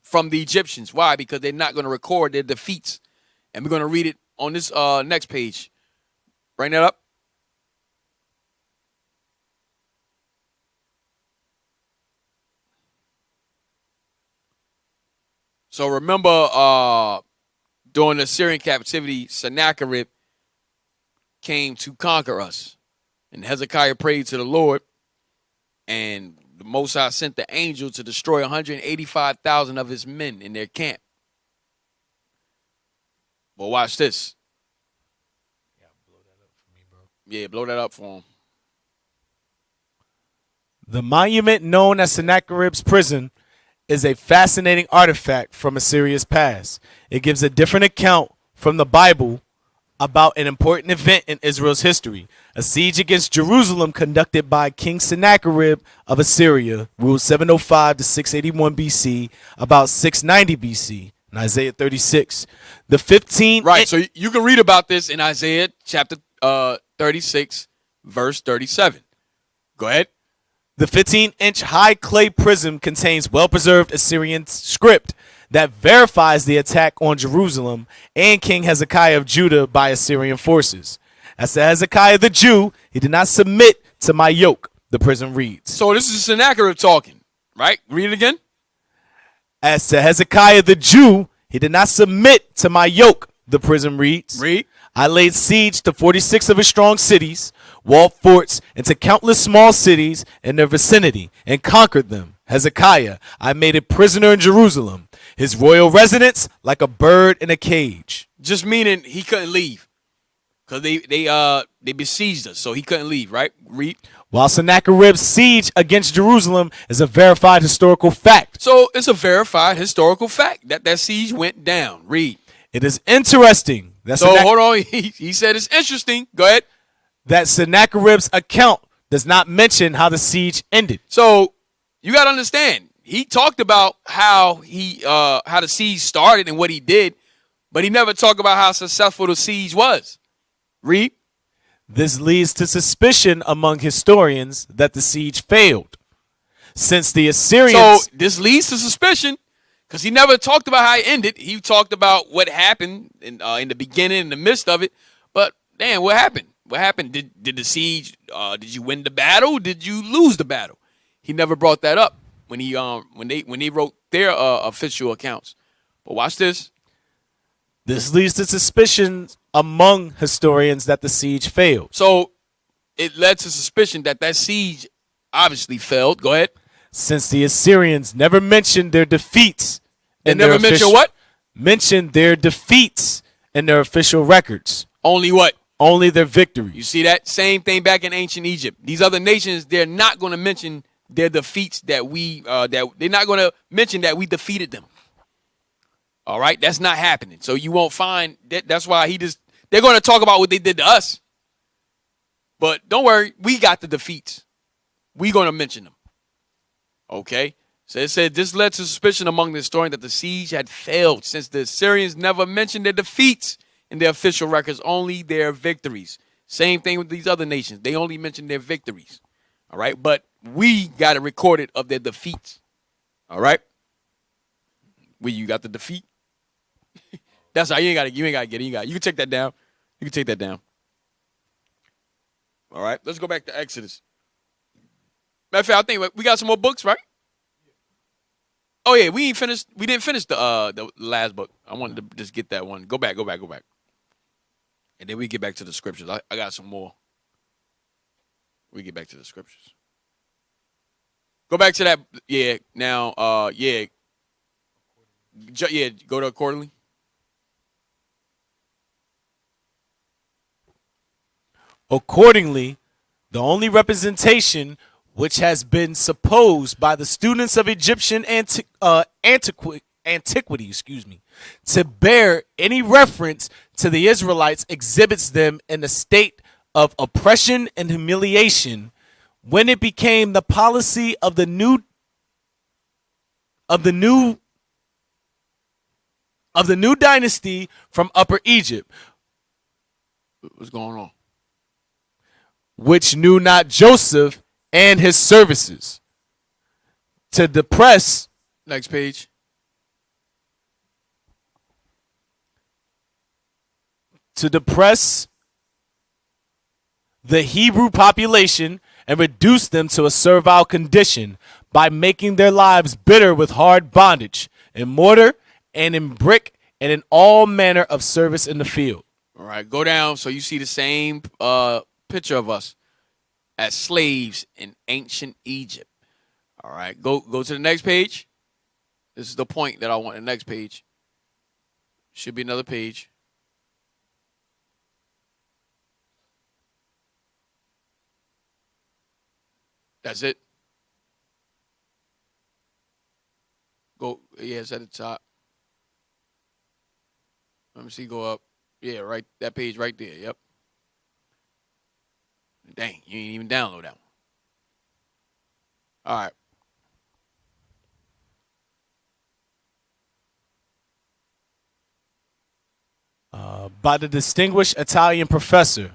from the Egyptians. Why? Because they're not going to record their defeats. And we're going to read it on this next page. Bring that up. So remember, during the Syrian captivity, Sennacherib, came to conquer us. And Hezekiah prayed to the Lord, and the Most High sent the angel to destroy 185,000 of his men in their camp. But watch this. Yeah, blow that up for him. The monument known as Sennacherib's prison is a fascinating artifact from Assyria's past. It gives a different account from the Bible about an important event in Israel's history, a siege against Jerusalem conducted by King Sennacherib of Assyria, ruled 705 to 681 BC, about 690 BC, in Isaiah 36. The 15... Right, so you can read about this in Isaiah chapter 36, verse 37. Go ahead. The 15-inch high clay prism contains well-preserved Assyrian script that verifies the attack on Jerusalem and King Hezekiah of Judah by Assyrian forces. As to Hezekiah the Jew, he did not submit to my yoke, the prism reads. So this is Sennacherib talking, right? Read it again. As to Hezekiah the Jew, he did not submit to my yoke, the prism reads. Read. I laid siege to 46 of his strong cities, walled forts, and to countless small cities in their vicinity, and conquered them. Hezekiah, I made a prisoner in Jerusalem, his royal residence like a bird in a cage. Just meaning he couldn't leave, because they besieged us, so he couldn't leave, right? Read. While Sennacherib's siege against Jerusalem is a verified historical fact. So it's a verified historical fact that that siege went down. Read. It is interesting. Hold on. He said it's interesting. Go ahead. That Sennacherib's account does not mention how the siege ended. So you got to understand. He talked about how the siege started and what he did, but he never talked about how successful the siege was. Read. This leads to suspicion among historians that the siege failed, since the Assyrians... So this leads to suspicion because he never talked about how it ended. He talked about what happened in the beginning, in the midst of it. But, damn, what happened? What happened? Did the siege, did you win the battle? Did you lose the battle? He never brought that up when they wrote their official accounts. But watch this. This leads to suspicions among historians that the siege failed. So it led to suspicion that that siege obviously failed. Go ahead. Since the Assyrians never mentioned their defeats. They never mentioned what? Mentioned their defeats in their official records. Only what? Only their victories. You see that? Same thing back in ancient Egypt. These other nations, they're not going to mention their defeats that they're not going to mention that we defeated them. All right? That's not happening. So you won't find that. That's why they're going to talk about what they did to us. But don't worry, we got the defeats. We're going to mention them. Okay? So it said this led to suspicion among the historians that the siege had failed since the Assyrians never mentioned their defeats in their official records, only their victories. Same thing with these other nations. They only mention their victories. All right? But we got it recorded of their defeats. All right? Well, you got the defeat. That's how you ain't got to get it. You can take that down. You can take that down. All right, let's go back to Exodus. Matter of fact, I think we got some more books, right? Oh yeah, we didn't finish the last book. I wanted to just get that one. Go back. And then we get back to the scriptures. I got some more. We get back to the scriptures. Go back to that. Yeah. Now. Yeah. Go to accordingly. Accordingly, the only representation which has been supposed by the students of Egyptian antiquity, to bear any reference to the Israelites exhibits them in a state of oppression and humiliation when it became the policy of the new dynasty from Upper Egypt. What's going on? Which knew not Joseph and his services, to depress. Next page. To depress the Hebrew population and reduce them to a servile condition by making their lives bitter with hard bondage in mortar and in brick and in all manner of service in the field. All right, go down so you see the same picture of us as slaves in ancient Egypt. All right, go to the next page. This is the point that I want. The next page should be another page. That's it. Go. Yeah, it's at the top. Let me see. Go up. Yeah, right. That page right there. Yep. Dang, you ain't even download that one. All right. By the distinguished Italian professor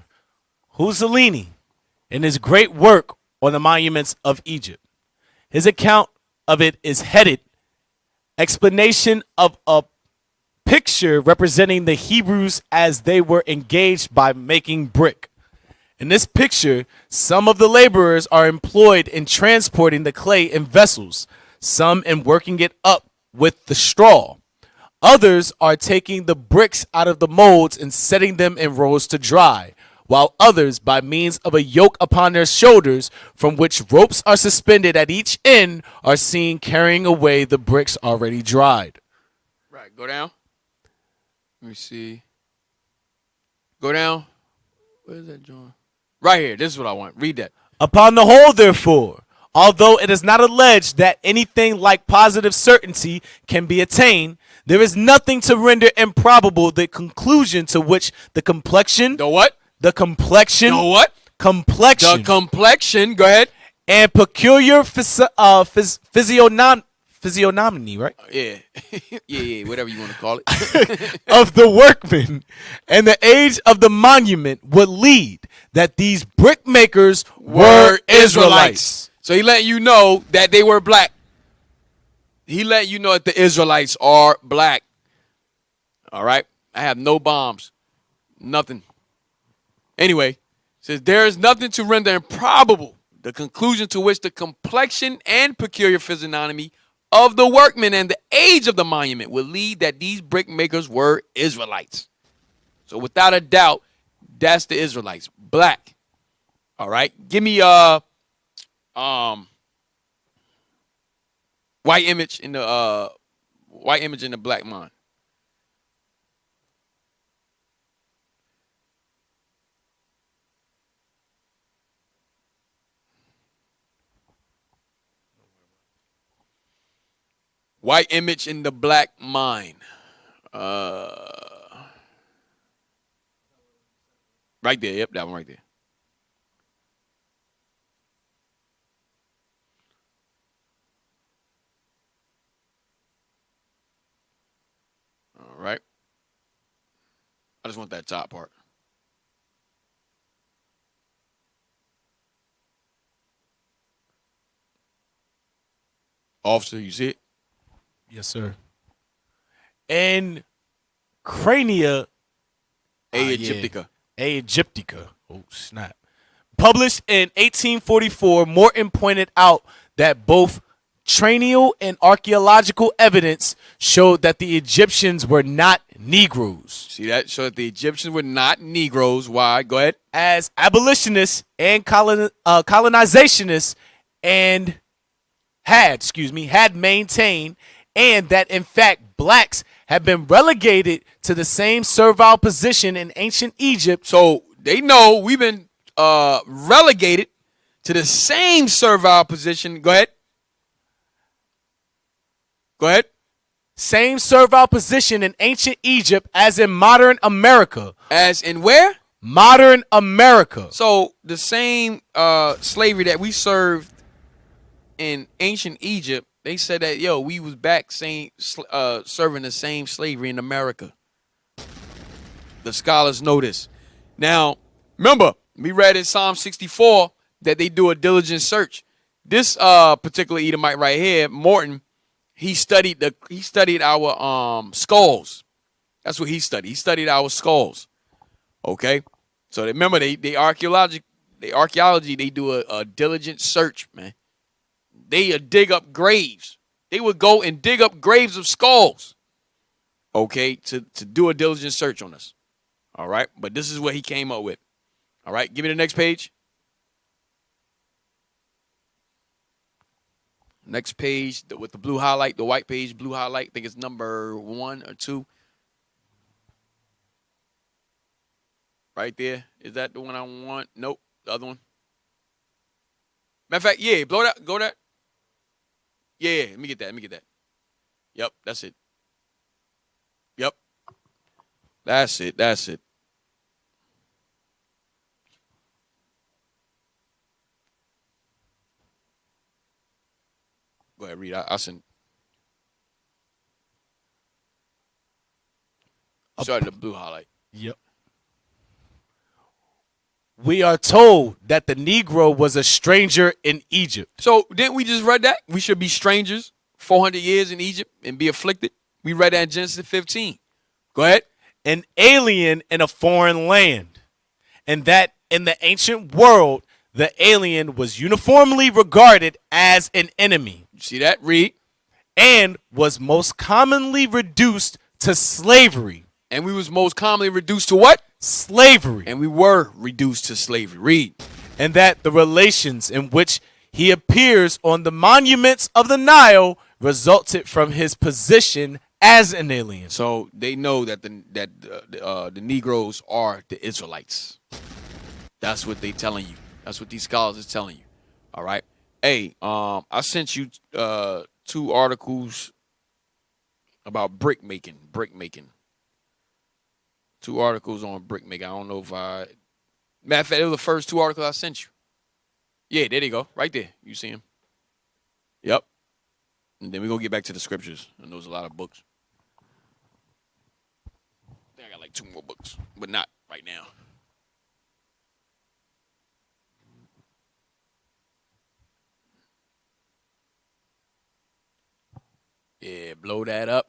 Mussolini in his great work on the monuments of Egypt. His account of it is headed Explanation of a Picture representing the Hebrews as they were engaged by making brick. In this picture, some of the laborers are employed in transporting the clay in vessels, some in working it up with the straw. Others are taking the bricks out of the molds and setting them in rows to dry, while others, by means of a yoke upon their shoulders, from which ropes are suspended at each end, are seen carrying away the bricks already dried. Right, go down. Let me see. Go down. Where's that John? Right here. This is what I want. Read that. Upon the whole, therefore, although it is not alleged that anything like positive certainty can be attained, there is nothing to render improbable the conclusion to which the complexion. The what? The complexion. The what? Complexion. The complexion. Go ahead. And peculiar physiognomy, right? Yeah. yeah, whatever you want to call it. Of the workmen and the age of the monument would lead that these brick makers were Israelites. So he letting you know that they were black. He letting you know that the Israelites are black. All right? I have no bombs. Nothing. Anyway, says there is nothing to render improbable the conclusion to which the complexion and peculiar physiognomy of the workmen and the age of the monument would lead that these brick makers were Israelites. So without a doubt, that's the Israelites. Black. All right? Give me white image in the black mind. White image in the black mind. Right there. Yep, that one right there. All right. I just want that top part. Officer, you see it? Yes, sir. And Crania Aegyptica. Aegyptica. Oh, snap. Published in 1844, Morton pointed out that both cranial and archaeological evidence showed that the Egyptians were not Negroes. See that? So that the Egyptians were not Negroes. Why? Go ahead. As abolitionists and colonizationists and had maintained, and that in fact blacks have been relegated to the same servile position in ancient Egypt. So they know we've been relegated to the same servile position. Go ahead. Go ahead. Same servile position in ancient Egypt as in modern America. As in where? Modern America. So the same slavery that we served in ancient Egypt, they said that, we was back serving the same slavery in America. The scholars know this. Now, remember, we read in Psalm 64 that they do a diligent search. This particular Edomite right here, Morton, he studied our skulls. That's what he studied. He studied our skulls. Okay? So remember, they archaeology, they do a diligent search, man. They dig up graves. They would go and dig up graves of skulls, okay, to do a diligent search on us. All right, but this is what he came up with. All right, give me the next page. Next page with the blue highlight, the white page, blue highlight. I think it's number 1 or 2. Right there. Is that the one I want? Nope. The other one. Matter of fact, yeah, blow that. Go that. Yeah, let me get that. Let me get that. Yep, that's it. Yep. That's it. That's it. Go ahead, read. I'll send. Started the blue highlight. Yep. We are told that the Negro was a stranger in Egypt. So didn't we just read that? We should be strangers 400 years in Egypt and be afflicted. We read that in Genesis 15. Go ahead. An alien in a foreign land. And that in the ancient world, the alien was uniformly regarded as an enemy. You see that? Read. And was most commonly reduced to slavery. And we was most commonly reduced to what? Slavery. And we were reduced to slavery. Read. And that the relations in which he appears on the monuments of the Nile resulted from his position as an alien. So they know that the Negroes are the Israelites. That's what they telling you. That's what these scholars is telling you. All right. Hey, I sent you 2 articles about brick making. 2 articles on brick making. I don't know if I. Matter of fact, it was the first 2 articles I sent you. Yeah, there they go. Right there. You see them. Yep. And then we're going to get back to the scriptures. And those are a lot of books. I think I got like 2 more books, but not right now. Yeah, blow that up.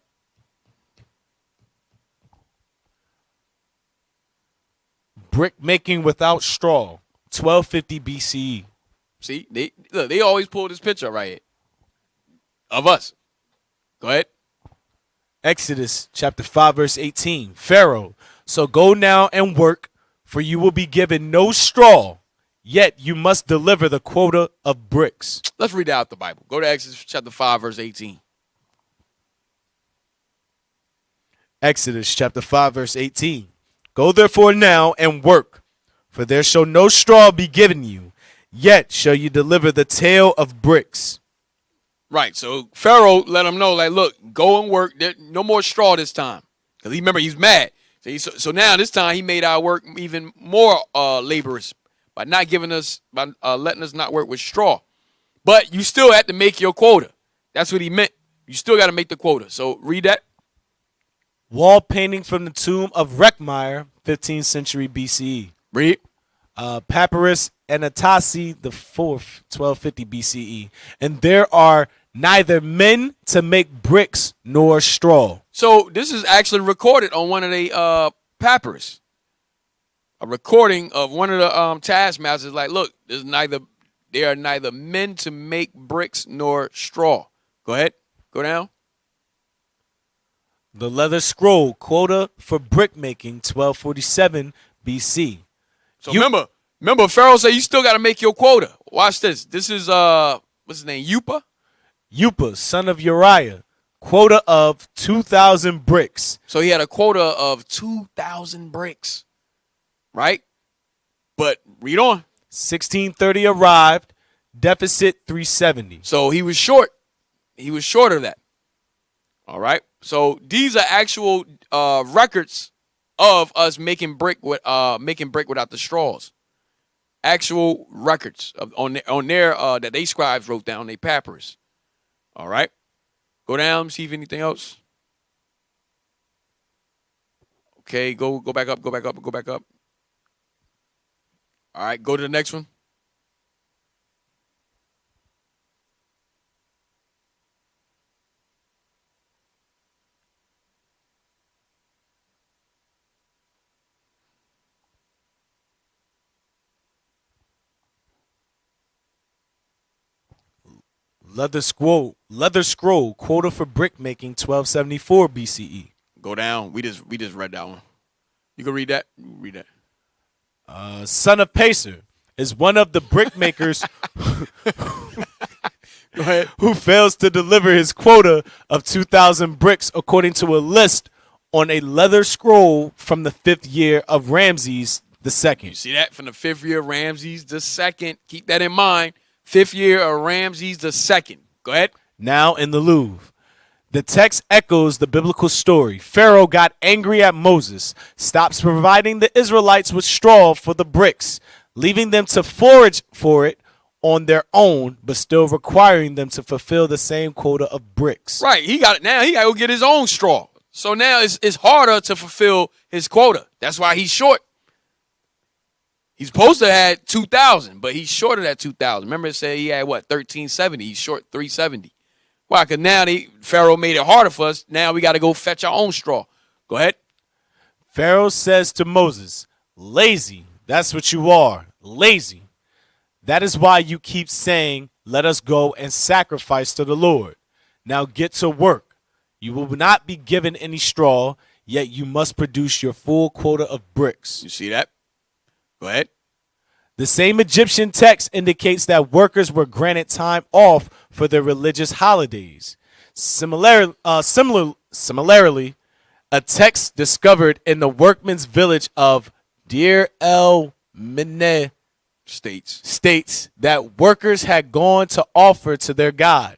Brick making without straw, 1250 BCE. See, they always pull this picture right here of us. Go ahead. Exodus chapter 5, verse 18. Pharaoh, so go now and work, for you will be given no straw, yet you must deliver the quota of bricks. Let's read out the Bible. Go to Exodus chapter 5, verse 18. Exodus chapter 5, verse 18. Go therefore now and work, for there shall no straw be given you, yet shall you deliver the tale of bricks. Right, so Pharaoh let him know, like, look, go and work. There, no more straw this time. Because remember, he's mad. So now this time he made our work even more laborious by not giving us, by letting us not work with straw. But you still have to make your quota. That's what he meant. You still got to make the quota. So read that. Wall painting from the tomb of Rekhmire, 15th century BCE. Read. Papyrus Anatasi the 4th, 1250 BCE. And there are neither men to make bricks nor straw. So this is actually recorded on one of the papyrus. A recording of one of the taskmasters. Like, look, there are neither men to make bricks nor straw. Go ahead. Go down. The leather scroll quota for brick making, 1247 BC. So remember, Pharaoh said you still got to make your quota. Watch this. This is what's his name? Upa, son of Uriah, quota of 2,000 bricks. So he had a quota of 2,000 bricks, right? But read on. 1630 arrived, deficit 370. So he was short. He was short of that. All right. So these are actual records of us making brick without the straws. Actual records on their that they scribes wrote down, they papyrus. All right. Go down, see if anything else. Okay, go back up, go back up, go back up. All right, go to the next one. Leather scroll quota for brick making, 1274 BCE. Go down. We just read that one. You can read that. Read that. Son of Pacer is one of the brickmakers Go ahead. who fails to deliver his quota of 2,000 bricks according to a list on a leather scroll from the 5th year of Ramses II. You see that from the 5th year of Ramses II. Keep that in mind. 5th year of Ramses II. Go ahead. Now in the Louvre. The text echoes the biblical story. Pharaoh got angry at Moses, stops providing the Israelites with straw for the bricks, leaving them to forage for it on their own, but still requiring them to fulfill the same quota of bricks. Right. He got it now. He got to go get his own straw. So now it's harder to fulfill his quota. That's why he's short. He's supposed to have 2,000, but he's short of that 2,000. Remember it said he had, 1,370. He's short 370. Why? Because now Pharaoh made it harder for us. Now we got to go fetch our own straw. Go ahead. Pharaoh says to Moses, lazy, that's what you are, lazy. That is why you keep saying, let us go and sacrifice to the Lord. Now get to work. You will not be given any straw, yet you must produce your full quota of bricks. You see that? Go ahead. The same Egyptian text indicates that workers were granted time off for their religious holidays. Similarly, a text discovered in the workmen's village of Deir el Mineh states that workers had gone to offer to their God.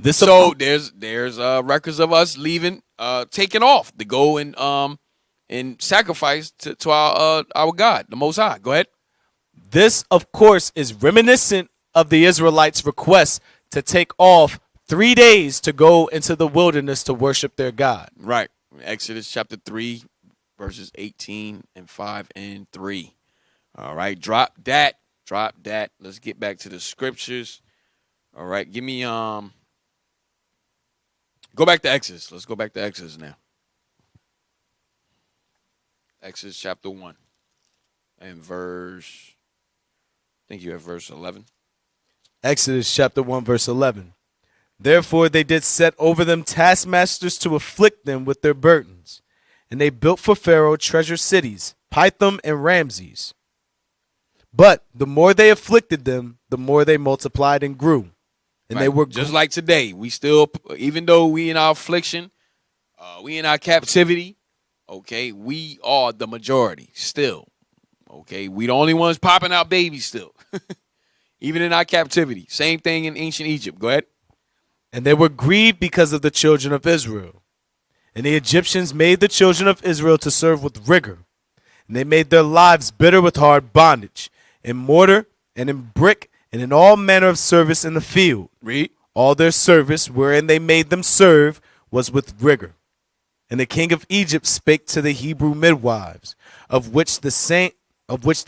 So there's records of us leaving, taking off to go and sacrifice to our God, the Most High. Go ahead. This, of course, is reminiscent of the Israelites' request to take off 3 days to go into the wilderness to worship their God. Right. Exodus chapter 3, verses 18 and 5 and 3. All right. Drop that. Let's get back to the scriptures. All right. Give me go back to Exodus. Let's go back to Exodus now. Exodus chapter 1 and verse, I think you have verse 11. Exodus chapter 1, verse 11. Therefore they did set over them taskmasters to afflict them with their burdens. And they built for Pharaoh treasure cities, Pithom and Ramses. But the more they afflicted them, the more they multiplied and grew. And Right. they were just like today. We still, even though we in our affliction, we in our captivity, okay, we are the majority still. Okay, we the only ones popping out babies still. Even in our captivity. Same thing in ancient Egypt. Go ahead. And they were grieved because of the children of Israel. And the Egyptians made the children of Israel to serve with rigor. And they made their lives bitter with hard bondage, in mortar and in brick and in all manner of service in the field. Read. All their service wherein they made them serve was with rigor. And the king of Egypt spake to the Hebrew midwives, of which the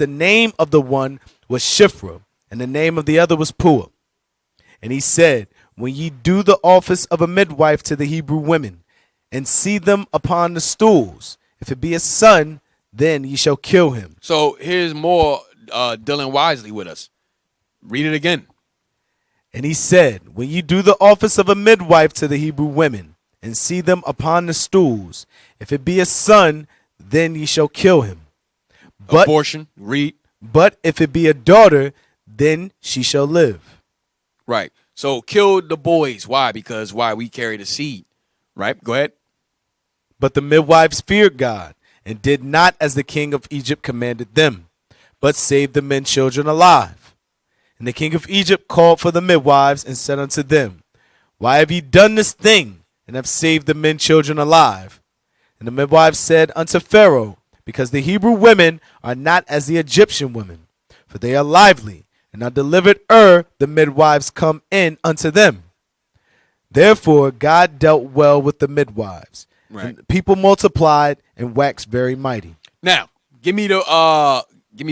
name of the one was Shiphrah, and the name of the other was Puah. And he said, when ye do the office of a midwife to the Hebrew women, and see them upon the stools, if it be a son, then ye shall kill him. So here's more dealing wisely with us. Read it again. And he said, when ye do the office of a midwife to the Hebrew women, and see them upon the stools, if it be a son, then ye shall kill him. But, Abortion. Read. but if it be a daughter, then she shall live. Right. So kill the boys. Why? Because we carry the seed. Right? Go ahead. But the midwives feared God, and did not as the king of Egypt commanded them, but saved the men children alive. And the king of Egypt called for the midwives, and said unto them, why have ye done this thing, and have saved the men children alive? And the midwives said unto Pharaoh, because the Hebrew women are not as the Egyptian women, for they are lively, and are delivered the midwives come in unto them. Therefore God dealt well with the midwives. Right. And the people multiplied and waxed very mighty. Now, give me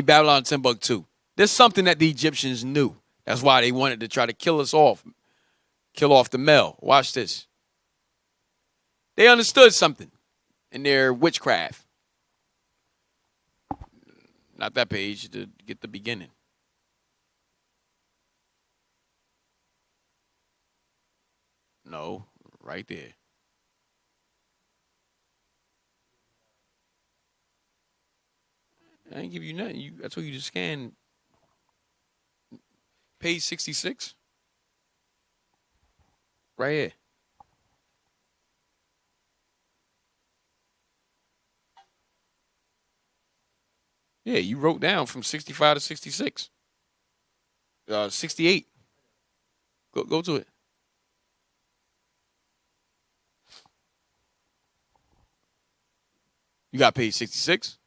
Babylon Timbuktu. There's something that the Egyptians knew. That's why they wanted to try to kill us off. Kill off the male. Watch this. They understood something in their witchcraft. Not that page, to get the beginning. No, right there. I ain't give you nothing. I told you to scan page 66. Right here. Yeah, you wrote down from 65 to 66. 68. Go to it. You got page 66?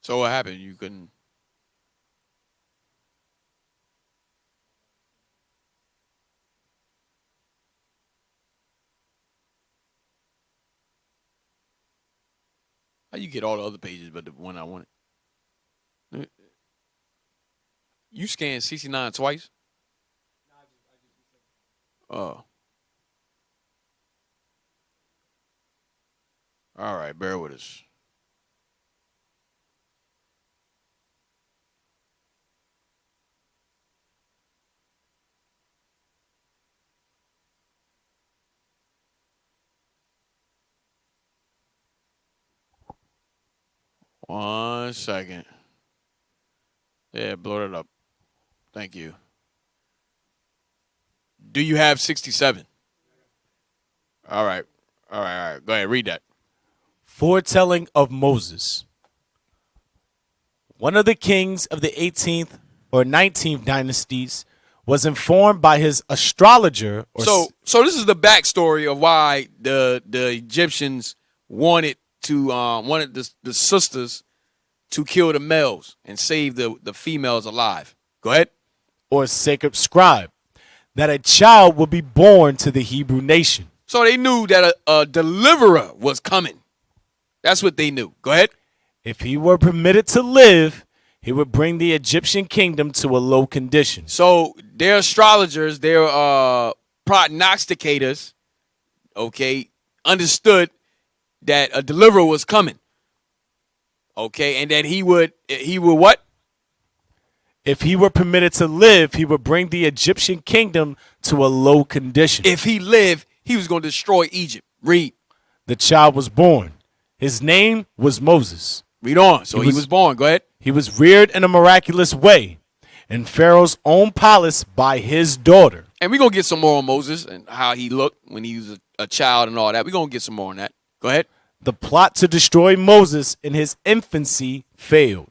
So what happened? You couldn't. How you get all the other pages but the one I wanted? You scanned 69 twice? Oh. All right, bear with us. One second. Yeah, blow it up. Thank you. Do you have 67? All right. All right. Go ahead. Read that. Foretelling of Moses. One of the kings of the 18th or 19th dynasties was informed by his astrologer. So this is the backstory of why the Egyptians wanted the sisters to kill the males and save the females alive. Go ahead. Or sacred scribe, that a child would be born to the Hebrew nation. So they knew that a deliverer was coming. That's what they knew. Go ahead. If he were permitted to live, he would bring the Egyptian kingdom to a low condition. So their astrologers, their prognosticators, okay, understood that a deliverer was coming. Okay, and that he would what? If he were permitted to live, he would bring the Egyptian kingdom to a low condition. If he lived, he was going to destroy Egypt. Read. The child was born. His name was Moses. Read on. So he was born. Go ahead. He was reared in a miraculous way in Pharaoh's own palace by his daughter. And we're going to get some more on Moses and how he looked when he was a child and all that. We're going to get some more on that. Go ahead. The plot to destroy Moses in his infancy failed.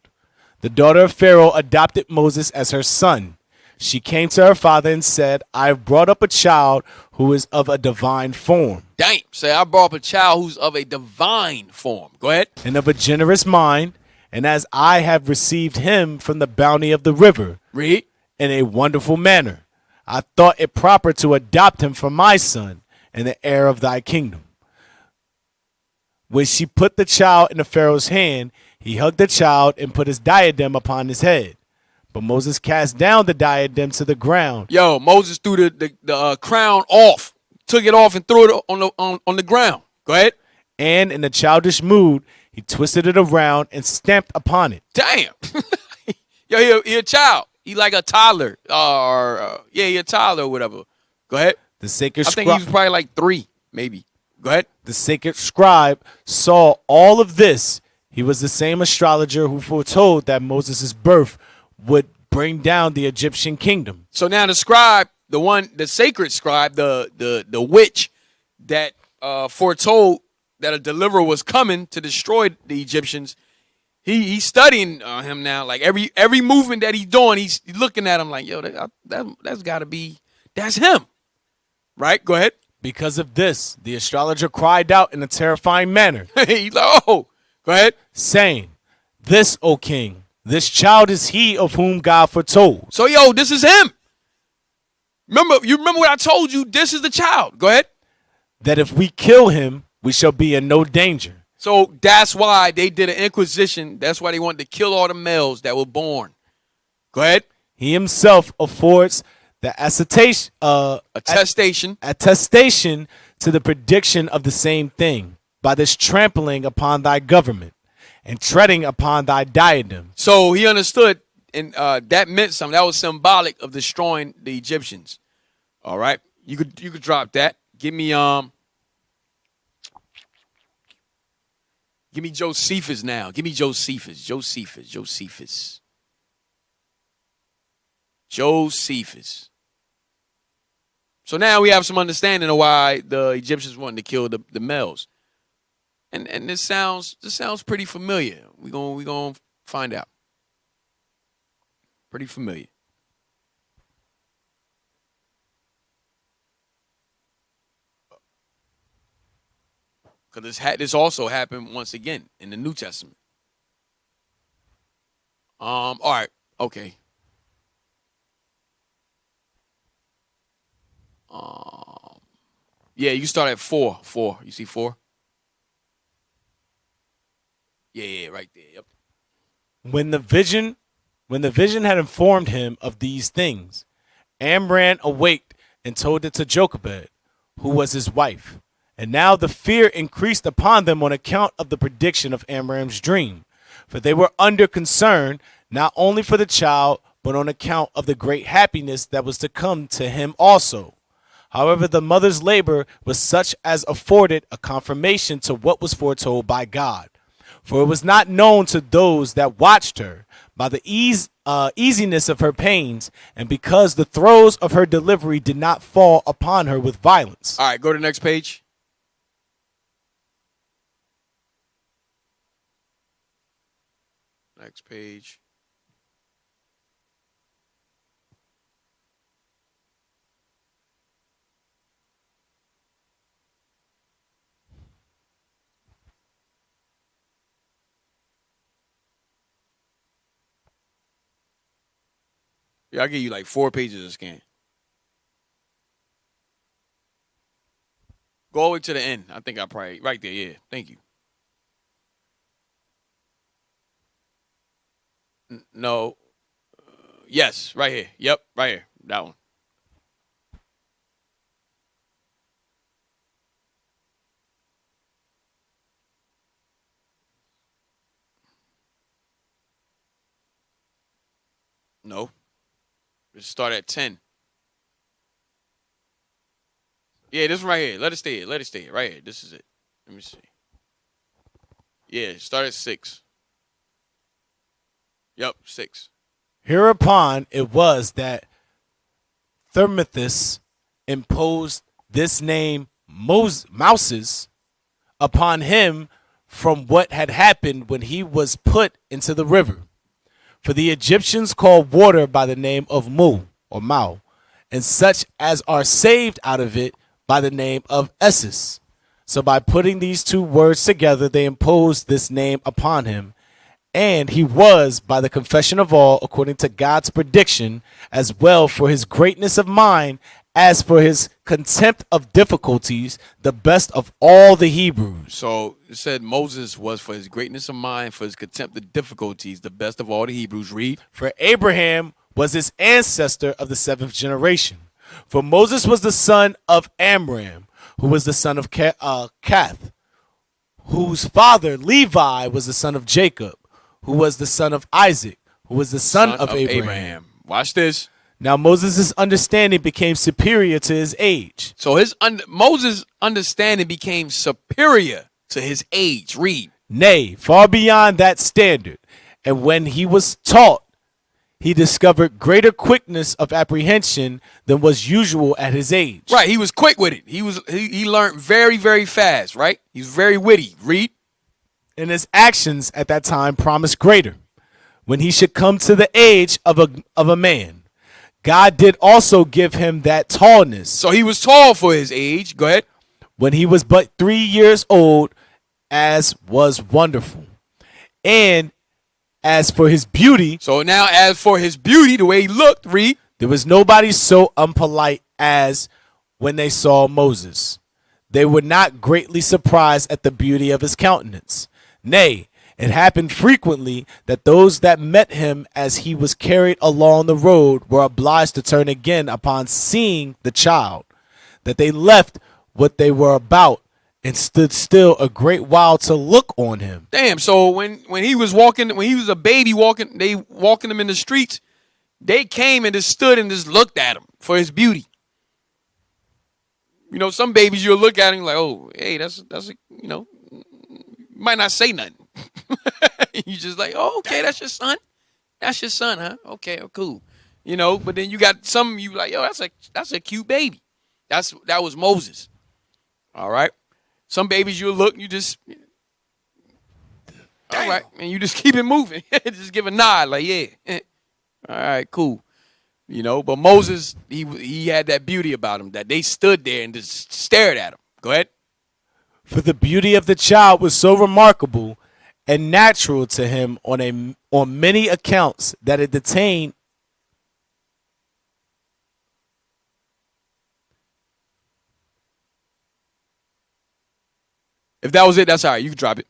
The daughter of Pharaoh adopted Moses as her son. She came to her father and said, I have brought up a child who is of a divine form. Damn. Say, I brought up a child who's of a divine form. Go ahead. And of a generous mind. And as I have received him from the bounty of the river. Read. In a wonderful manner, I thought it proper to adopt him for my son and the heir of thy kingdom. When she put the child in the Pharaoh's hand, he hugged the child and put his diadem upon his head. But Moses cast down the diadem to the ground. Yo, Moses threw the crown off, took it off and threw it on the ground. Go ahead. And in a childish mood, he twisted it around and stamped upon it. Damn. Yo, he a child. He like a toddler. He a toddler or whatever. Go ahead. The sacred I think he was probably like 3, maybe. Go ahead. The sacred scribe saw all of this. He was the same astrologer who foretold that Moses' birth would bring down the Egyptian kingdom. So now the scribe, the sacred scribe, the witch that foretold that a deliverer was coming to destroy the Egyptians, he's studying him now. Like every movement that he's doing, he's looking at him like, yo, that's got to be, that's him. Right? Go ahead. Because of this, the astrologer cried out in a terrifying manner. He's like, oh, go ahead. Saying, this, O king, this child is he of whom God foretold. So, yo, this is him. You remember what I told you? This is the child. Go ahead. that if we kill him, we shall be in no danger. So that's why they did an inquisition. That's why they wanted to kill all the males that were born. Go ahead. He himself affords the attestation to the prediction of the same thing by this trampling upon thy government and treading upon thy diadem. So he understood, and that meant something. That was symbolic of destroying the Egyptians. All right, you could drop that. Give me Josephus now. Give me Josephus. So now we have some understanding of why the Egyptians wanted to kill the males. And this sounds pretty familiar. We're gonna find out. Pretty familiar. Because this also happened once again in the New Testament. All right, okay. Yeah, you start at 4. You see 4? Yeah, right there. Yep. When the vision had informed him of these things, Amram awaked and told it to Jochebed, who was his wife. And now the fear increased upon them on account of the prediction of Amram's dream. For they were under concern, not only for the child, but on account of the great happiness that was to come to him also. However, the mother's labor was such as afforded a confirmation to what was foretold by God. For it was not known to those that watched her by the easiness of her pains, and because the throes of her delivery did not fall upon her with violence. All right, go to the next page. Next page. Yeah, I'll give you like 4 pages of scan. Go all the way to the end. I think I probably right there. Yeah, thank you. No. Yes, right here. Yep, right here. That one. No. Let's start at 10. Yeah, this one right here. Let it stay here. Right here. This is it. Let me see. Yeah, start at 6. Yep, 6. Hereupon it was that Thermuthis imposed this name Mouses upon him from what had happened when he was put into the river. For the Egyptians called water by the name of Mu or Mau, and such as are saved out of it by the name of Esses. So by putting these two words together, they imposed this name upon him. And he was, by the confession of all, according to God's prediction, as well for his greatness of mind as for his contempt of difficulties, the best of all the Hebrews. So it said Moses was for his greatness of mind, for his contempt of difficulties, the best of all the Hebrews. Read. For Abraham was his ancestor of the 7th generation. For Moses was the son of Amram, who was the son of Kath, whose father Levi was the son of Jacob, who was the son of Isaac, who was the son of Abraham. Watch this. Now Moses' understanding became superior to his age. So Moses' understanding became superior to his age. Read. Nay, far beyond that standard. And when he was taught, he discovered greater quickness of apprehension than was usual at his age. Right, he was quick with it. He learned very, very fast, right? He's very witty. Read. And his actions at that time promised greater. When he should come to the age of a man, God did also give him that tallness. So he was tall for his age. Go ahead. When he was but 3 years old, as was wonderful. And as for his beauty. So now as for his beauty, the way he looked, read. There was nobody so unpolite as when they saw Moses. They were not greatly surprised at the beauty of his countenance. Nay, it happened frequently that those that met him as he was carried along the road were obliged to turn again upon seeing the child, that they left what they were about and stood still a great while to look on him. Damn. So when he was walking, when he was a baby walking, they walking him in the streets. They came and just stood and just looked at him for his beauty. You know, some babies you'll look at him like, oh, hey, that's a, you know, might not say nothing. You just like, oh, okay, that's your son. That's your son, huh? Okay, cool. You know, but then you got some you like, yo, that's a cute baby. That was Moses. All right. Some babies you'll look, you just, all right, and you just keep it moving. Just give a nod, like, yeah. All right, cool. You know, but Moses, he had that beauty about him that they stood there and just stared at him. Go ahead. For the beauty of the child was so remarkable and natural to him on many accounts that it detained. If that was it, that's all right. You can drop it.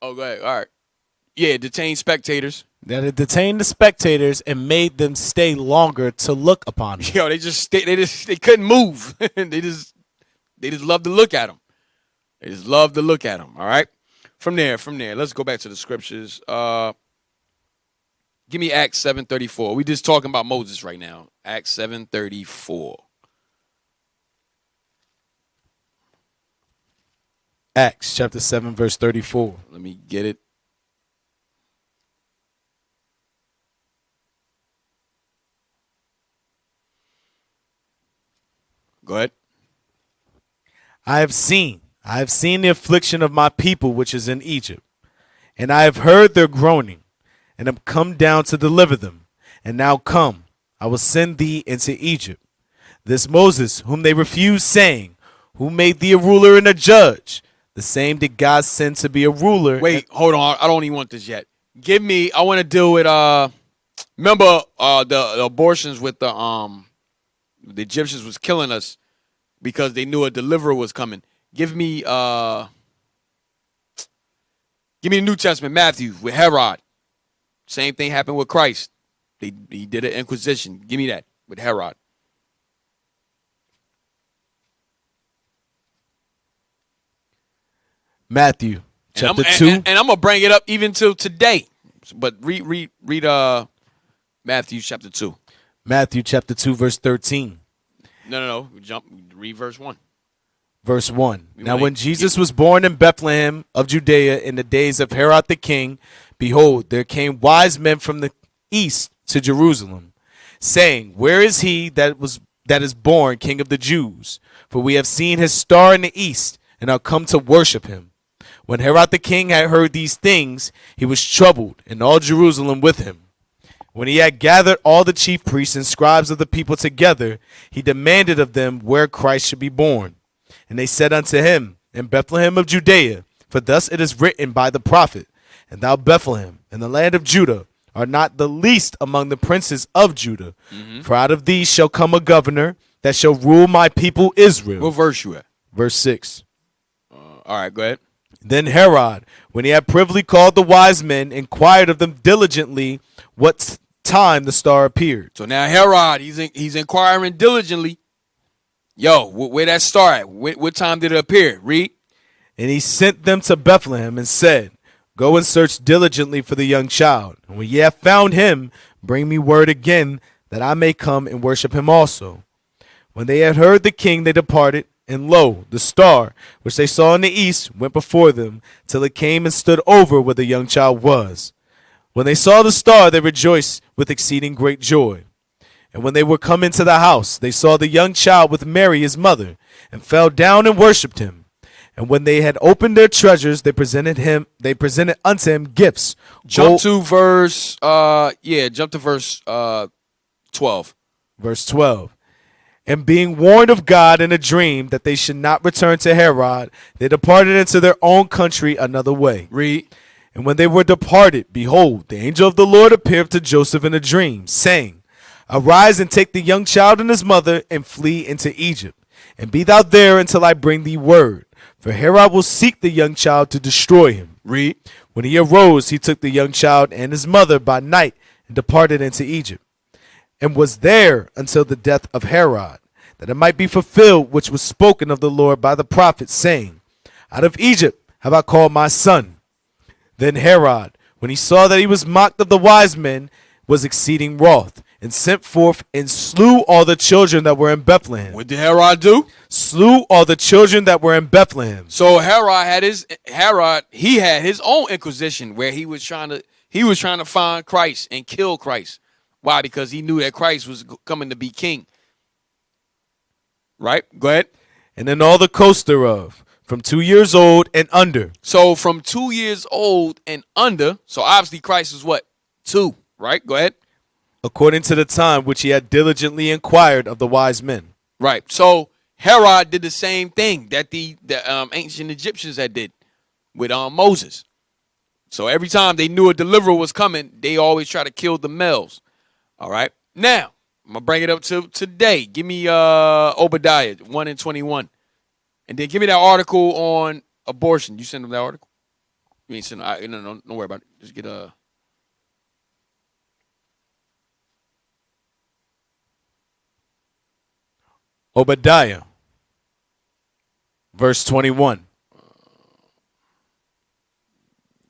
Oh, go ahead. All right. Yeah, detained spectators. That it detained the spectators and made them stay longer to look upon him. Yo, they couldn't move. they just loved to look at him. They just loved to look at him. All right. From there, let's go back to the scriptures. Give me Acts 7:34. We just talking about Moses right now. Acts 7:34. Acts chapter 7, verse 34. Let me get it. Go ahead. I have seen the affliction of my people which is in Egypt, and I have heard their groaning, and am come down to deliver them. And now come, I will send thee into Egypt. This Moses, whom they refused, saying, who made thee a ruler and a judge? The same did God send to be a ruler. Wait, hold on. I don't even want this yet. I want to deal with, remember the abortions with the Egyptians was killing us because they knew a deliverer was coming. Give me the New Testament, Matthew, with Herod. Same thing happened with Christ. He did an inquisition. Give me that with Herod. Matthew chapter 2. And I'm gonna bring it up even till today. But read Matthew chapter 2. Matthew chapter 2, verse 13. No. Read verse 1. Verse 1. Now when Jesus was born in Bethlehem of Judea in the days of Herod the king, behold, there came wise men from the east to Jerusalem, saying, where is he that is born King of the Jews? For we have seen his star in the east, and are come to worship him. When Herod the king had heard these things, he was troubled, and all Jerusalem with him. When he had gathered all the chief priests and scribes of the people together, he demanded of them where Christ should be born. And they said unto him, in Bethlehem of Judea, for thus it is written by the prophet, and thou Bethlehem, in the land of Judah, art not the least among the princes of Judah. Mm-hmm. For out of thee shall come a governor that shall rule my people Israel. What verse you at? Verse 6. All right, go ahead. Then Herod, when he had privily called the wise men, inquired of them diligently what time the star appeared. So now Herod, he's inquiring diligently. Yo, where that star at? What time did it appear? Read. And he sent them to Bethlehem and said, go and search diligently for the young child. And when ye have found him, bring me word again, that I may come and worship him also. When they had heard the king, they departed. And lo, the star, which they saw in the east, went before them, till it came and stood over where the young child was. When they saw the star, they rejoiced with exceeding great joy. And when they were come into the house, they saw the young child with Mary his mother, and fell down and worshipped him. And when they had opened their treasures, they presented unto him gifts. Jump to verse 12. Verse 12. And being warned of God in a dream that they should not return to Herod, they departed into their own country another way. Read. And when they were departed, behold, the angel of the Lord appeared to Joseph in a dream, saying, Arise and take the young child and his mother, and flee into Egypt. And be thou there until I bring thee word. For Herod will seek the young child to destroy him. Read. When he arose, he took the young child and his mother by night and departed into Egypt, and was there until the death of Herod, that it might be fulfilled which was spoken of the Lord by the prophet, saying, Out of Egypt have I called my son. Then Herod, when he saw that he was mocked of the wise men, was exceeding wroth, and sent forth and slew all the children that were in Bethlehem. What did Herod do? Slew all the children that were in Bethlehem. So he had his own inquisition where he was trying to find Christ and kill Christ. Why? Because he knew that Christ was coming to be king. Right? Go ahead. And then all the coasts thereof, from 2 years old and under. So from 2 years old and under, so obviously Christ was what? 2, right? Go ahead. According to the time which he had diligently inquired of the wise men. Right. So Herod did the same thing that the ancient Egyptians had did with Moses. So every time they knew a deliverer was coming, they always try to kill the males. All right. Now, I'm going to bring it up to today. Give me Obadiah 1 and 21. And then give me that article on abortion. You send them that article? You ain't send them. No, don't worry about it. Just get Obadiah, verse 21.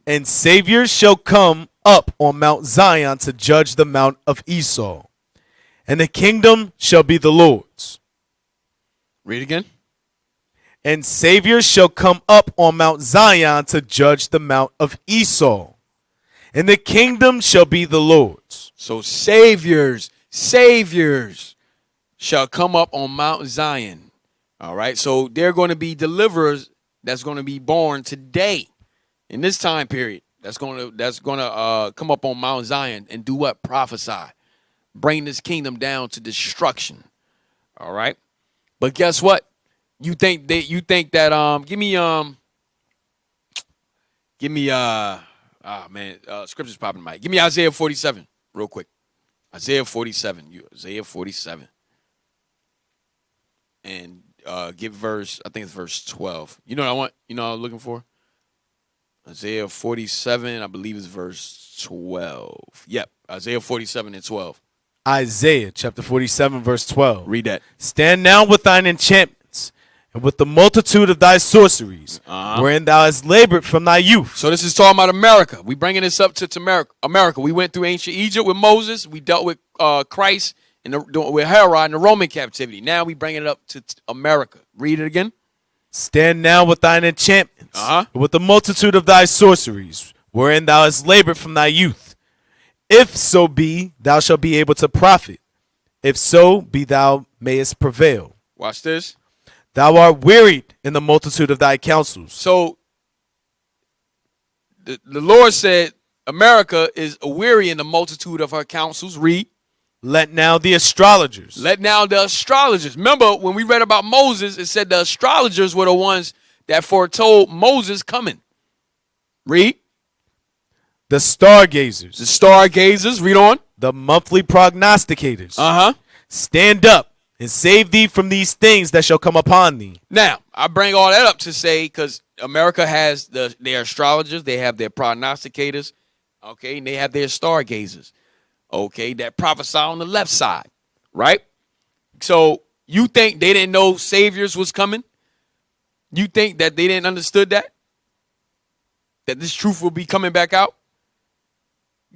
And saviors shall come up on Mount Zion to judge the mount of Esau, and the kingdom shall be the Lord's. Read again. And saviors shall come up on Mount Zion to judge the mount of Esau, and the kingdom shall be the Lord's. So saviors shall come up on Mount Zion. All right. So they're going to be deliverers that's going to be born today in this time period. That's going to come up on Mount Zion and do what? Prophesy. Bring this kingdom down to destruction. All right. But guess what? You think that give me scripture's popping in my head. Give me Isaiah 47 real quick. Isaiah 47. Isaiah 47. And give verse, I think it's verse 12. You know what I want? You know what I'm looking for? Isaiah 47, I believe is verse 12. Yep, Isaiah 47 and 12. Isaiah chapter 47, verse 12. Read that. Stand now with thine enchantments, and with the multitude of thy sorceries, wherein thou hast labored from thy youth. So this is talking about America. We bringing this up to America. We went through ancient Egypt with Moses. We dealt with Christ with Herod in the Roman captivity. Now we bring it up to America. Read it again. Stand now with thine enchantments, and with the multitude of thy sorceries, wherein thou hast labored from thy youth. If so be, thou shalt be able to profit. If so be, thou mayest prevail. Watch this. Thou art wearied in the multitude of thy counsels. So the Lord said America is weary in the multitude of her counsels. Read. Let now the astrologers. Remember, when we read about Moses, it said the astrologers were the ones that foretold Moses coming. Read. The stargazers. Read on. The monthly prognosticators. Stand up and save thee from these things that shall come upon thee. Now, I bring all that up to say, because America has their astrologers, they have their prognosticators, okay, and they have their stargazers. Okay, that prophesy on the left side, right? So you think they didn't know saviors was coming? You think that they didn't understood that? That this truth will be coming back out?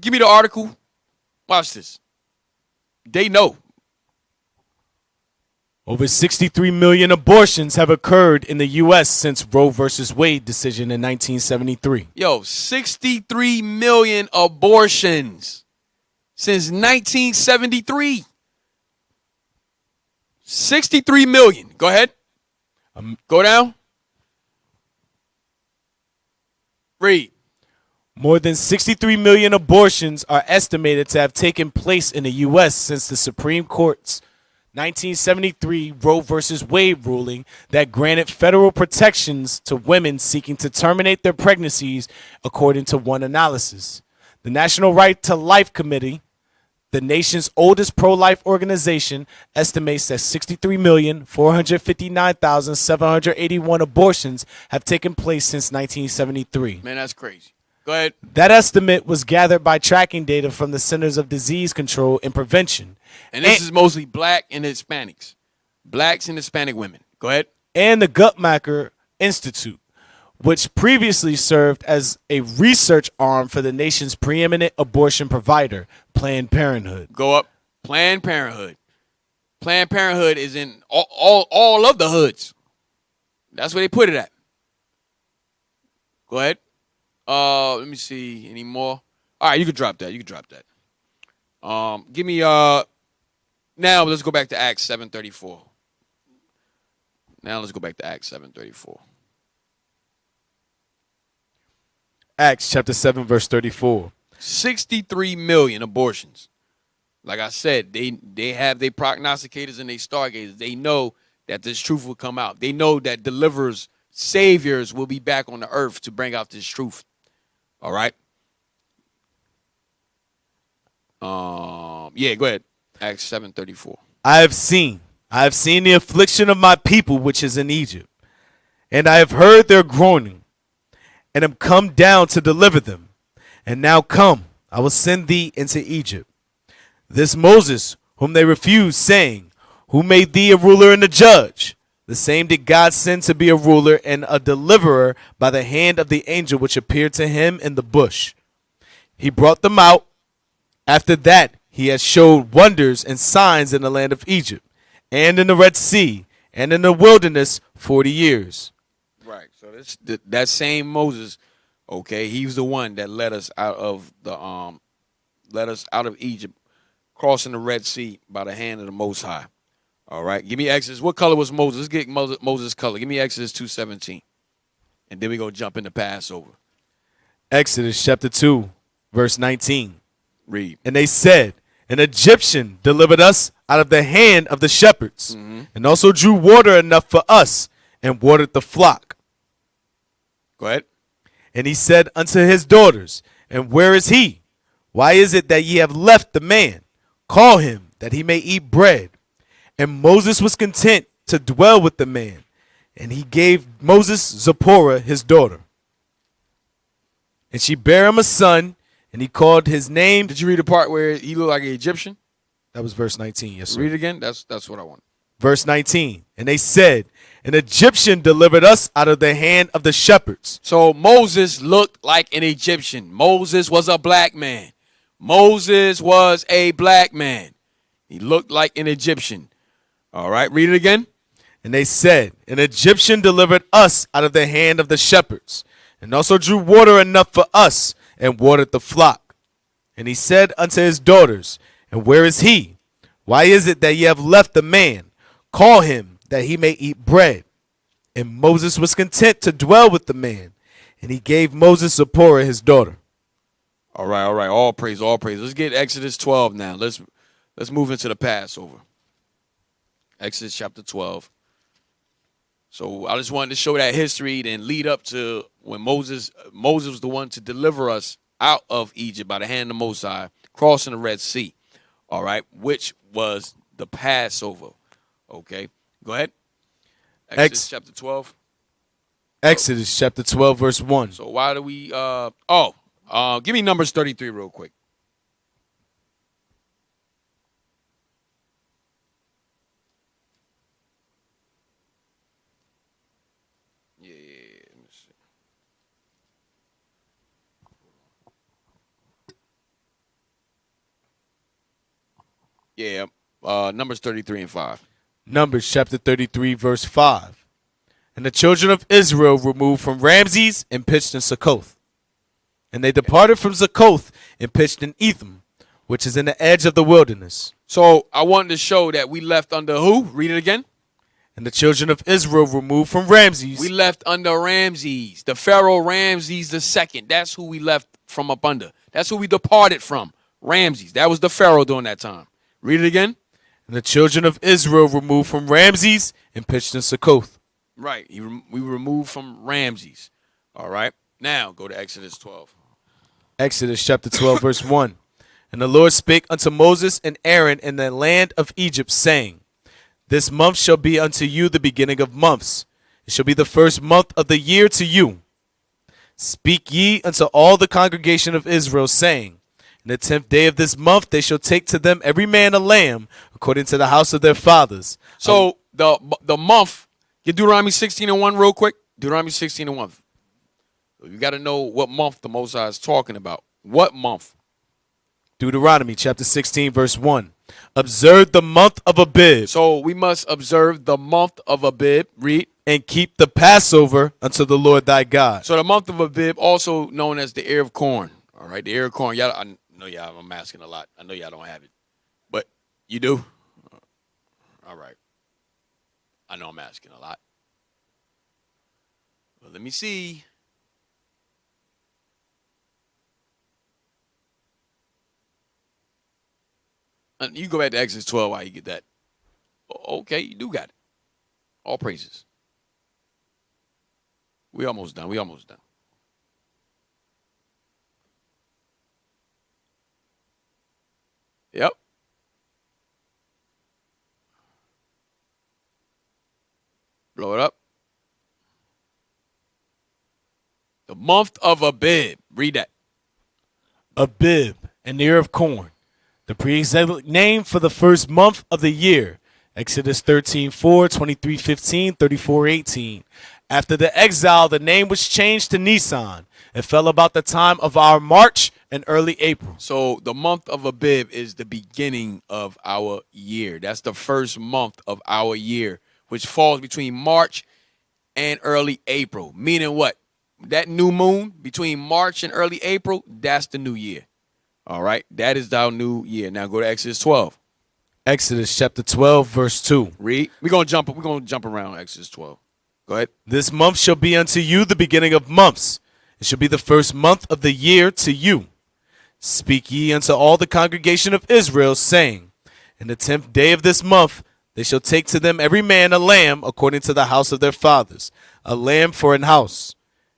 Give me the article. Watch this. They know. Over 63 million abortions have occurred in the U.S. since Roe versus Wade decision in 1973. 63 million abortions. Since 1973. 63 million. Go ahead. Go down. Read. More than 63 million abortions are estimated to have taken place in the U.S. since the Supreme Court's 1973 Roe versus Wade ruling that granted federal protections to women seeking to terminate their pregnancies, according to one analysis. The National Right to Life Committee, the nation's oldest pro-life organization, estimates that 63,459,781 abortions have taken place since 1973. Man, that's crazy. Go ahead. That estimate was gathered by tracking data from the Centers of Disease Control and Prevention. And this is mostly black and Hispanics. Blacks and Hispanic women. Go ahead. And the Guttmacher Institute, which previously served as a research arm for the nation's preeminent abortion provider, Planned Parenthood. Go up. Planned Parenthood. Planned Parenthood is in all of the hoods. That's where they put it at. Go ahead. Let me see. Any more? All right, you can drop that. Give me now let's go back to Acts 7:34. Acts chapter 7, verse 34. 63 million abortions. Like I said, they have their prognosticators and their stargazers. They know that this truth will come out. They know that deliverers, saviors will be back on the earth to bring out this truth. All right. Yeah, go ahead. Acts 7:34. I have seen the affliction of my people which is in Egypt, and I have heard their groaning, and am come down to deliver them. And now come, I will send thee into Egypt. This Moses, whom they refused, saying, who made thee a ruler and a judge? The same did God send to be a ruler and a deliverer by the hand of the angel which appeared to him in the bush. He brought them out. After that, he has showed wonders and signs in the land of Egypt, and in the Red Sea, and in the wilderness 40 years. Right. So that same Moses, okay, he's the one that led us out of Egypt, crossing the Red Sea by the hand of the Most High. All right. Give me Exodus. What color was Moses? Let's get Moses' color. Give me Exodus 2:17. And then we're going to jump into Passover. Exodus chapter 2, verse 19. Read. And they said, an Egyptian delivered us out of the hand of the shepherds, and also drew water enough for us, and watered the flock. Go ahead. And he said unto his daughters, and where is he? Why is it that ye have left the man? Call him, that he may eat bread. And Moses was content to dwell with the man, and he gave Moses Zipporah his daughter. And she bare him a son, and he called his name. Did you read the part where he looked like an Egyptian? That was verse 19, yes, sir. Read it again. That's what I want. Verse 19. And they said, an Egyptian delivered us out of the hand of the shepherds. So Moses looked like an Egyptian. Moses was a black man. Moses was a black man. He looked like an Egyptian. All right, read it again. And they said, an Egyptian delivered us out of the hand of the shepherds, and also drew water enough for us, and watered the flock. And he said unto his daughters, and where is he? Why is it that ye have left the man? Call him, that he may eat bread. And Moses was content to dwell with the man, and he gave Moses Zipporah his daughter. All right. All praise. Let's get Exodus 12 now. Let's move into the Passover. Exodus chapter 12. So I just wanted to show that history, then lead up to when Moses was the one to deliver us out of Egypt by the hand of the Most High, crossing the Red Sea. All right, which was the Passover. Okay, go ahead. Exodus chapter 12. Exodus chapter 12, verse 1. So why do we? Give me Numbers 33 real quick. Yeah, Numbers 33 and 5. Numbers chapter 33, verse 5. And the children of Israel removed from Ramses and pitched in Succoth. And they departed from Succoth and pitched in Etham, which is in the edge of the wilderness. So I wanted to show that we left under who? Read it again. And the children of Israel removed from Ramses. We left under Ramses, the Pharaoh Ramses II. That's who we left from up under. That's who we departed from. Ramses. That was the Pharaoh during that time. Read it again. And the children of Israel removed from Ramses and pitched in Succoth. Right. We removed from Ramses. All right. Now go to Exodus 12. Exodus chapter 12, verse 1. And the Lord spake unto Moses and Aaron in the land of Egypt, saying, This month shall be unto you the beginning of months. It shall be the first month of the year to you. Speak ye unto all the congregation of Israel, saying, In the 10th day of this month they shall take to them every man a lamb, according to the house of their fathers. So the month, get Deuteronomy 16:1 real quick. Deuteronomy 16:1. You got to know what month the Most High is talking about. What month? Deuteronomy chapter 16, verse 1. Observe the month of Abib. So we must observe the month of Abib. Read. And keep the Passover unto the Lord thy God. So the month of Abib, also known as the ear of corn. All right, the ear of corn. Y'all, I know y'all, I'm asking a lot. I know y'all don't have it. But you do? All right. I know I'm asking a lot. Well, let me see. You go back to Exodus 12 while you get that. Okay, you do got it. All praises. We almost done. Yep. Blow it up. The month of Abib. Read that. Abib, an ear of corn. The pre-exilic name for the first month of the year. Exodus 13:4, 23:15, 34:18. After the exile, the name was changed to Nisan. It fell about the time of our March and early April. So the month of Abib is the beginning of our year. That's the first month of our year, which falls between March and early April. Meaning what? That new moon between March and early April, that's the new year. All right? That is our new year. Now go to Exodus 12. Exodus chapter 12, verse 2. Read. We're gonna jump around Exodus 12. Go ahead. This month shall be unto you the beginning of months. It shall be the first month of the year to you. Speak ye unto all the congregation of Israel, saying, In the 10th day of this month they shall take to them every man a lamb according to the house of their fathers, a lamb for an house.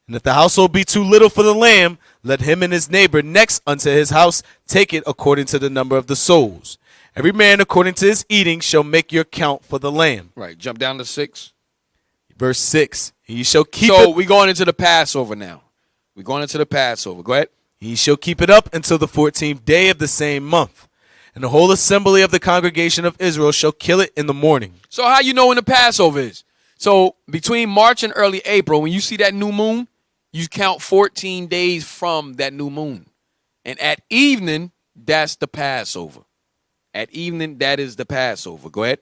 And if the household be too little for the lamb, let him and his neighbor next unto his house take it according to the number of the souls. Every man according to his eating shall make your count for the lamb. Right. Jump down to 6. Verse 6. Ye shall keep So it. we're going into the Passover now. We're going into the Passover. Go ahead. Ye shall keep it up until the 14th day of the same month. And the whole assembly of the congregation of Israel shall kill it in the morning. So how you know when the Passover is? So between March and early April, when you see that new moon, you count 14 days from that new moon. And at evening, that's the Passover. At evening, that is the Passover. Go ahead.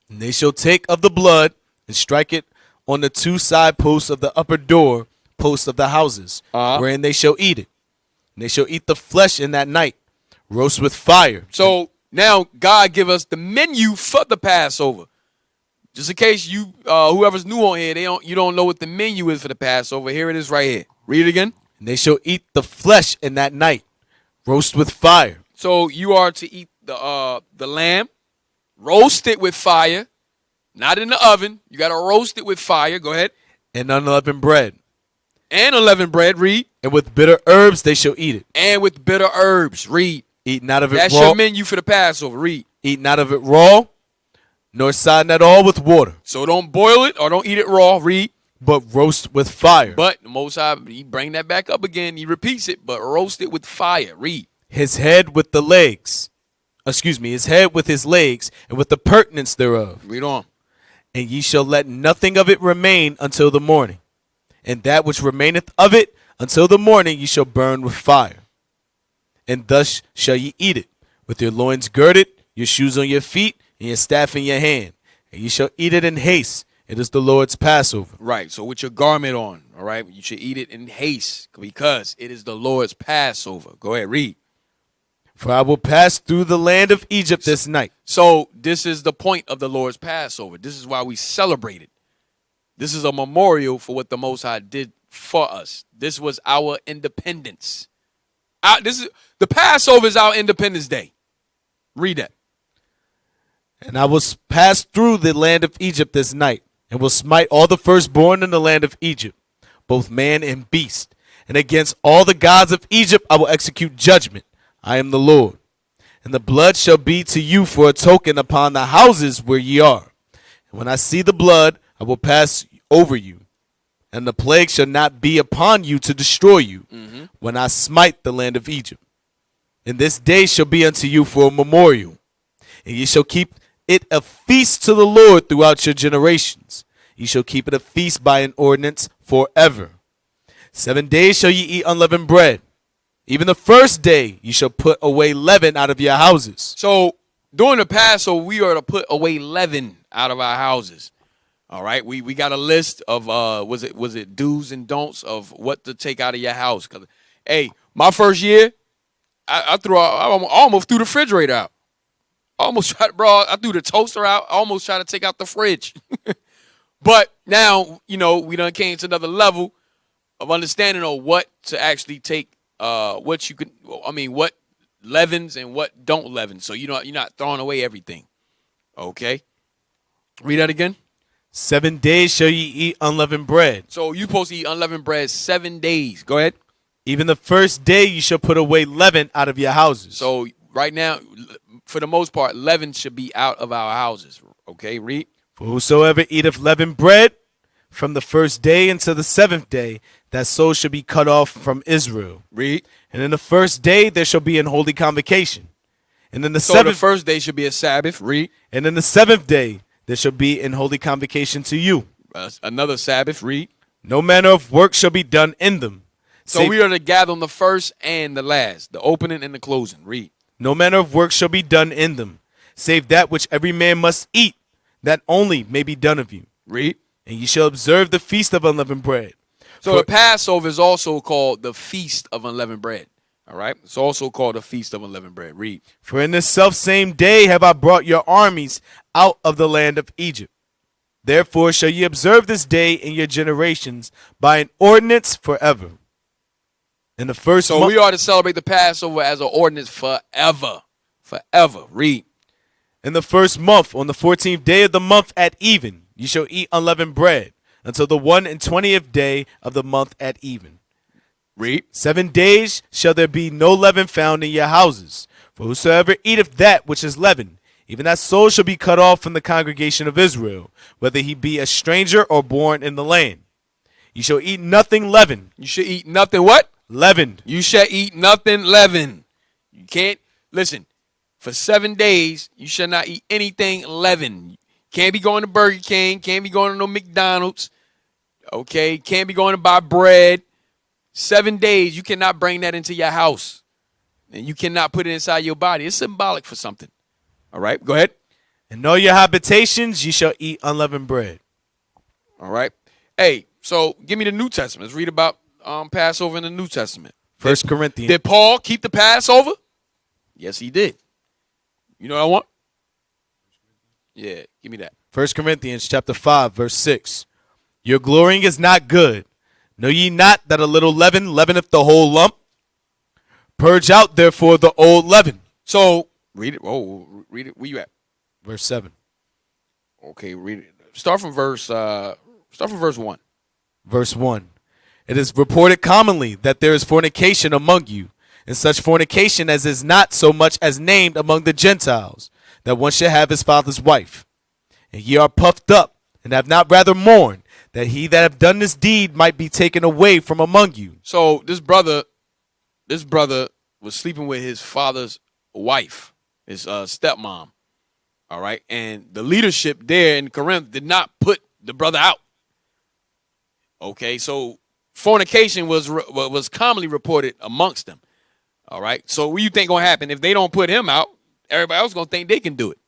And they shall take of the blood and strike it on the two side posts of the upper door posts of the houses, wherein they shall eat it. And they shall eat the flesh in that night, roast with fire. So now God give us the menu for the Passover. Just in case you, whoever's new on here, you don't know what the menu is for the Passover. Here it is right here. Read it again. And they shall eat the flesh in that night, roast with fire. So you are to eat the lamb, roast it with fire, not in the oven. You got to roast it with fire. Go ahead. And unleavened bread. And unleavened bread. Read. And with bitter herbs they shall eat it. And with bitter herbs. Read. Eat not of it That's raw. your menu for the Passover. Read. Eat not of it raw, nor sodden at all with water, So don't boil it or don't eat it raw. Read. but roast with fire. But the Most High, he bring that back up again. He repeats it, but roast it with fire. Read. His head with the legs. His head with his legs, and with the pertinence thereof. Read on. And ye shall let nothing of it remain until the morning. And that which remaineth of it until the morning ye shall burn with fire. And thus shall ye eat it, with your loins girded, your shoes on your feet, and your staff in your hand. And ye shall eat it in haste. It is the Lord's Passover. Right. So with your garment on, all right, you should eat it in haste because it is the Lord's Passover. Go ahead, read. For I will pass through the land of Egypt this night. So this is the point of the Lord's Passover. This is why we celebrate it. This is a memorial for what the Most High did for us. This was our independence. The Passover is our Independence Day. Read that. And I will pass through the land of Egypt this night, and will smite all the firstborn in the land of Egypt, both man and beast. And against all the gods of Egypt I will execute judgment. I am the Lord. And the blood shall be to you for a token upon the houses where ye are. And when I see the blood, I will pass over you. And the plague shall not be upon you to destroy you, when I smite the land of Egypt. And this day shall be unto you for a memorial. And ye shall keep it a feast to the Lord throughout your generations. Ye shall keep it a feast by an ordinance forever. 7 days shall ye eat unleavened bread. Even the first day ye shall put away leaven out of your houses. So during the Passover, we are to put away leaven out of our houses. All right, we got a list of was it do's and don'ts of what to take out of your house. 'Cause, hey, my first year, I almost threw the refrigerator out. I threw the toaster out. I almost tried to take out the fridge. But now, we done came to another level of understanding of what to actually take, what leavens and what don't leaven. So you're not throwing away everything. Okay, read that again. 7 days shall ye eat unleavened bread. So you're supposed to eat unleavened bread 7 days. Go ahead. Even the first day you shall put away leaven out of your houses. So right now, for the most part, leaven should be out of our houses. Okay, read. For whosoever eateth leavened bread from the first day until the 7th day, that soul shall be cut off from Israel. Read. And in the first day there shall be an holy convocation. And in the So seventh the first day should be a Sabbath. Read. And in the 7th day there shall be an holy convocation to you. Another Sabbath. Read. No manner of work shall be done in them. So we are to gather on the first and the last, the opening and the closing. Read. No manner of work shall be done in them, save that which every man must eat, that only may be done of you. Read. And ye shall observe the feast of unleavened bread. So the Passover is also called the Feast of Unleavened Bread. All right? It's also called the Feast of Unleavened Bread. Read. For in this selfsame day have I brought your armies out of the land of Egypt. Therefore shall ye observe this day in your generations by an ordinance forever. In the first So we are to celebrate the Passover as an ordinance forever. Forever. Read. In the first month, on the 14th day of the month at even, ye shall eat unleavened bread, until the 21st day of the month at even. Read. 7 days shall there be no leaven found in your houses. For whosoever eateth that which is leavened, even that soul shall be cut off from the congregation of Israel, whether he be a stranger or born in the land. You shall eat nothing leavened. You should eat nothing what? Leavened. You shall eat nothing leavened. You can't, listen, for 7 days, you shall not eat anything leavened. Can't be going to Burger King. Can't be going to no McDonald's. Okay? Can't be going to buy bread. 7 days, you cannot bring that into your house. And you cannot put it inside your body. It's symbolic for something. All right? Go ahead. In all your habitations ye shall eat unleavened bread. All right? Hey, so give me the New Testament. Let's read about Passover in the New Testament. 1 Corinthians. Did Paul keep the Passover? Yes, he did. You know what I want? Yeah, give me that. 1 Corinthians chapter 5, verse 6. Your glorying is not good. Know ye not that a little leaven leaveneth the whole lump? Purge out therefore the old leaven. So read it. Oh, read it. Where you at? Verse 7. Okay, read it. Start from verse 1. Verse 1. It is reported commonly that there is fornication among you, and such fornication as is not so much as named among the Gentiles, that one should have his father's wife. And ye are puffed up, and have not rather mourned, that he that have done this deed might be taken away from among you. So this brother was sleeping with his father's wife, his stepmom. All right, and the leadership there in Corinth did not put the brother out. Okay, so fornication was commonly reported amongst them. All right, so what do you think gonna happen if they don't put him out? Everybody else gonna think they can do it.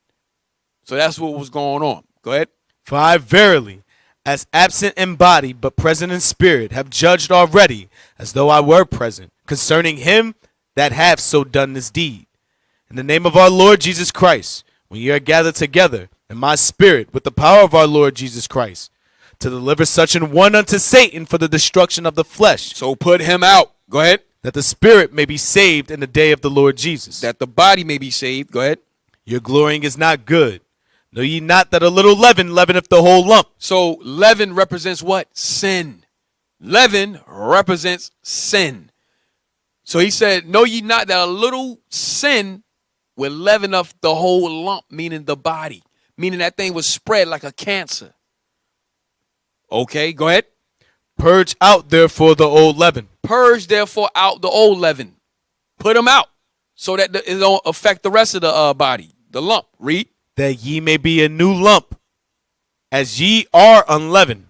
So that's what was going on. Go ahead. For I verily, as absent in body but present in spirit, have judged already, as though I were present, concerning him that hath so done this deed. In the name of our Lord Jesus Christ, when ye are gathered together in my spirit with the power of our Lord Jesus Christ, to deliver such an one unto Satan for the destruction of the flesh. So put him out. Go ahead. That the spirit may be saved in the day of the Lord Jesus. That the body may be saved. Go ahead. Your glorying is not good. Know ye not that a little leaven leaveneth the whole lump? So leaven represents what? Sin. Leaven represents sin. So he said, know ye not that a little sin will leaven up the whole lump, meaning the body, meaning that thing was spread like a cancer. Okay, go ahead. Purge out therefore the old leaven. Purge therefore out the old leaven. Put them out so that it don't affect the rest of the body, the lump. Read. That ye may be a new lump, as ye are unleavened.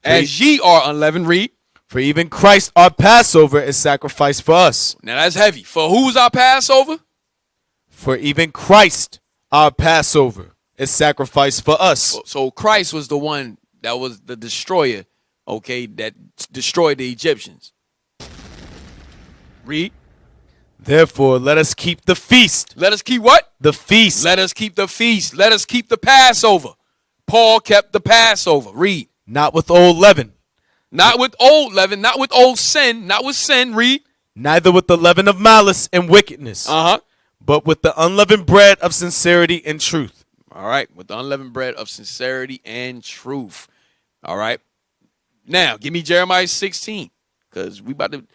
As ye are unleavened. Read. For even Christ our Passover is sacrificed for us. Now that's heavy. For who's our Passover? For even Christ our Passover is sacrificed for us. So Christ was the one that was the destroyer, okay, that destroyed the Egyptians. Read. Therefore, let us keep the feast. Let us keep what? The feast. Let us keep the feast. Let us keep the Passover. Paul kept the Passover. Read. Not with old leaven. Not with old leaven, not with old sin, not with sin. Read. Neither with the leaven of malice and wickedness. But with the unleavened bread of sincerity and truth. All right. With the unleavened bread of sincerity and truth. All right. Now, give me Jeremiah 16. Because we about to,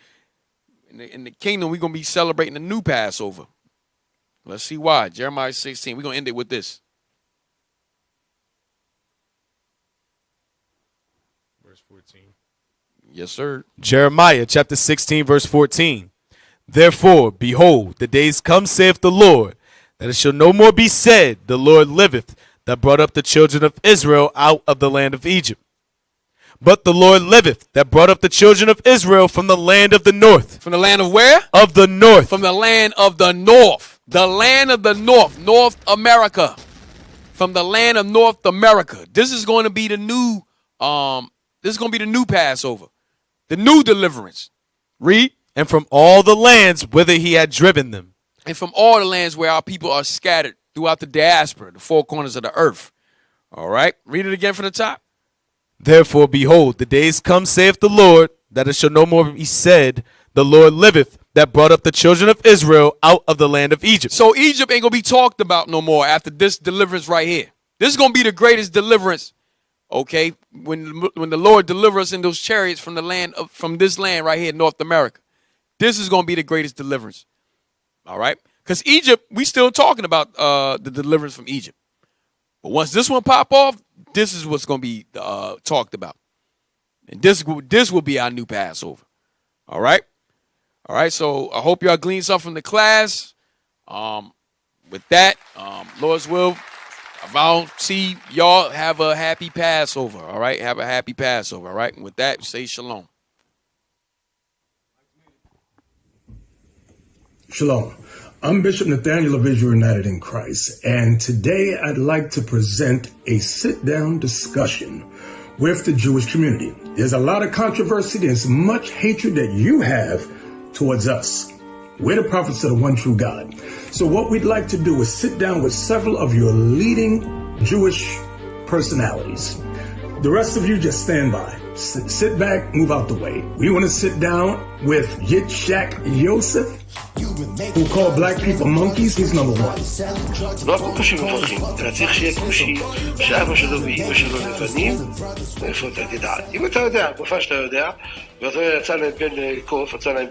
in the kingdom, we're going to be celebrating the new Passover. Let's see why. Jeremiah 16. We're going to end it with this. Verse 14. Yes, sir. Jeremiah chapter 16, verse 14. Therefore, behold, the days come, saith the Lord, that it shall no more be said, the Lord liveth, that brought up the children of Israel out of the land of Egypt. But the Lord liveth, that brought up the children of Israel from the land of the north. From the land of where? Of the north. From the land of the north. The land of the north. North America. From the land of North America. This is going to be the new, this is going to be the new Passover. The new deliverance. Read. And from all the lands whither he had driven them. And from all the lands where our people are scattered throughout the diaspora, the four corners of the earth. All right. Read it again from the top. Therefore, behold, the days come, saith the Lord, that it shall no more be said, the Lord liveth, that brought up the children of Israel out of the land of Egypt. So Egypt ain't going to be talked about no more after this deliverance right here. This is going to be the greatest deliverance, okay, when the Lord delivers us in those chariots from the land of, from this land right here in North America. This is going to be the greatest deliverance, all right? Because Egypt, we still talking about the deliverance from Egypt. But once this one pop off, this is what's going to be talked about. And this will be our new Passover. All right? All right, so I hope y'all gleaned something from the class. With that, Lord's will, if I don't see y'all, have a happy Passover. All right? Have a happy Passover. All right? And with that, say shalom. Shalom. I'm Bishop Nathaniel of Israel United in Christ, and today I'd like to present a sit-down discussion with the Jewish community. There's a lot of controversy. There's much hatred that you have towards us. We're the prophets of the one true God. So what we'd like to do is sit down with several of your leading Jewish personalities. The rest of you just stand by. Sit back, move out the way. We want to sit down with Yitzhak Yosef, who called black people monkeys. He's number one. לא הכל כושים מברכים, אלא צריך שיהיה כושי שאבא שלו ואמא שלו לבנים, ואיפה אתה תדע. אם אתה יודע, בפעם שאתה יודע, ואתה יצא להם בן קוף, יצא להם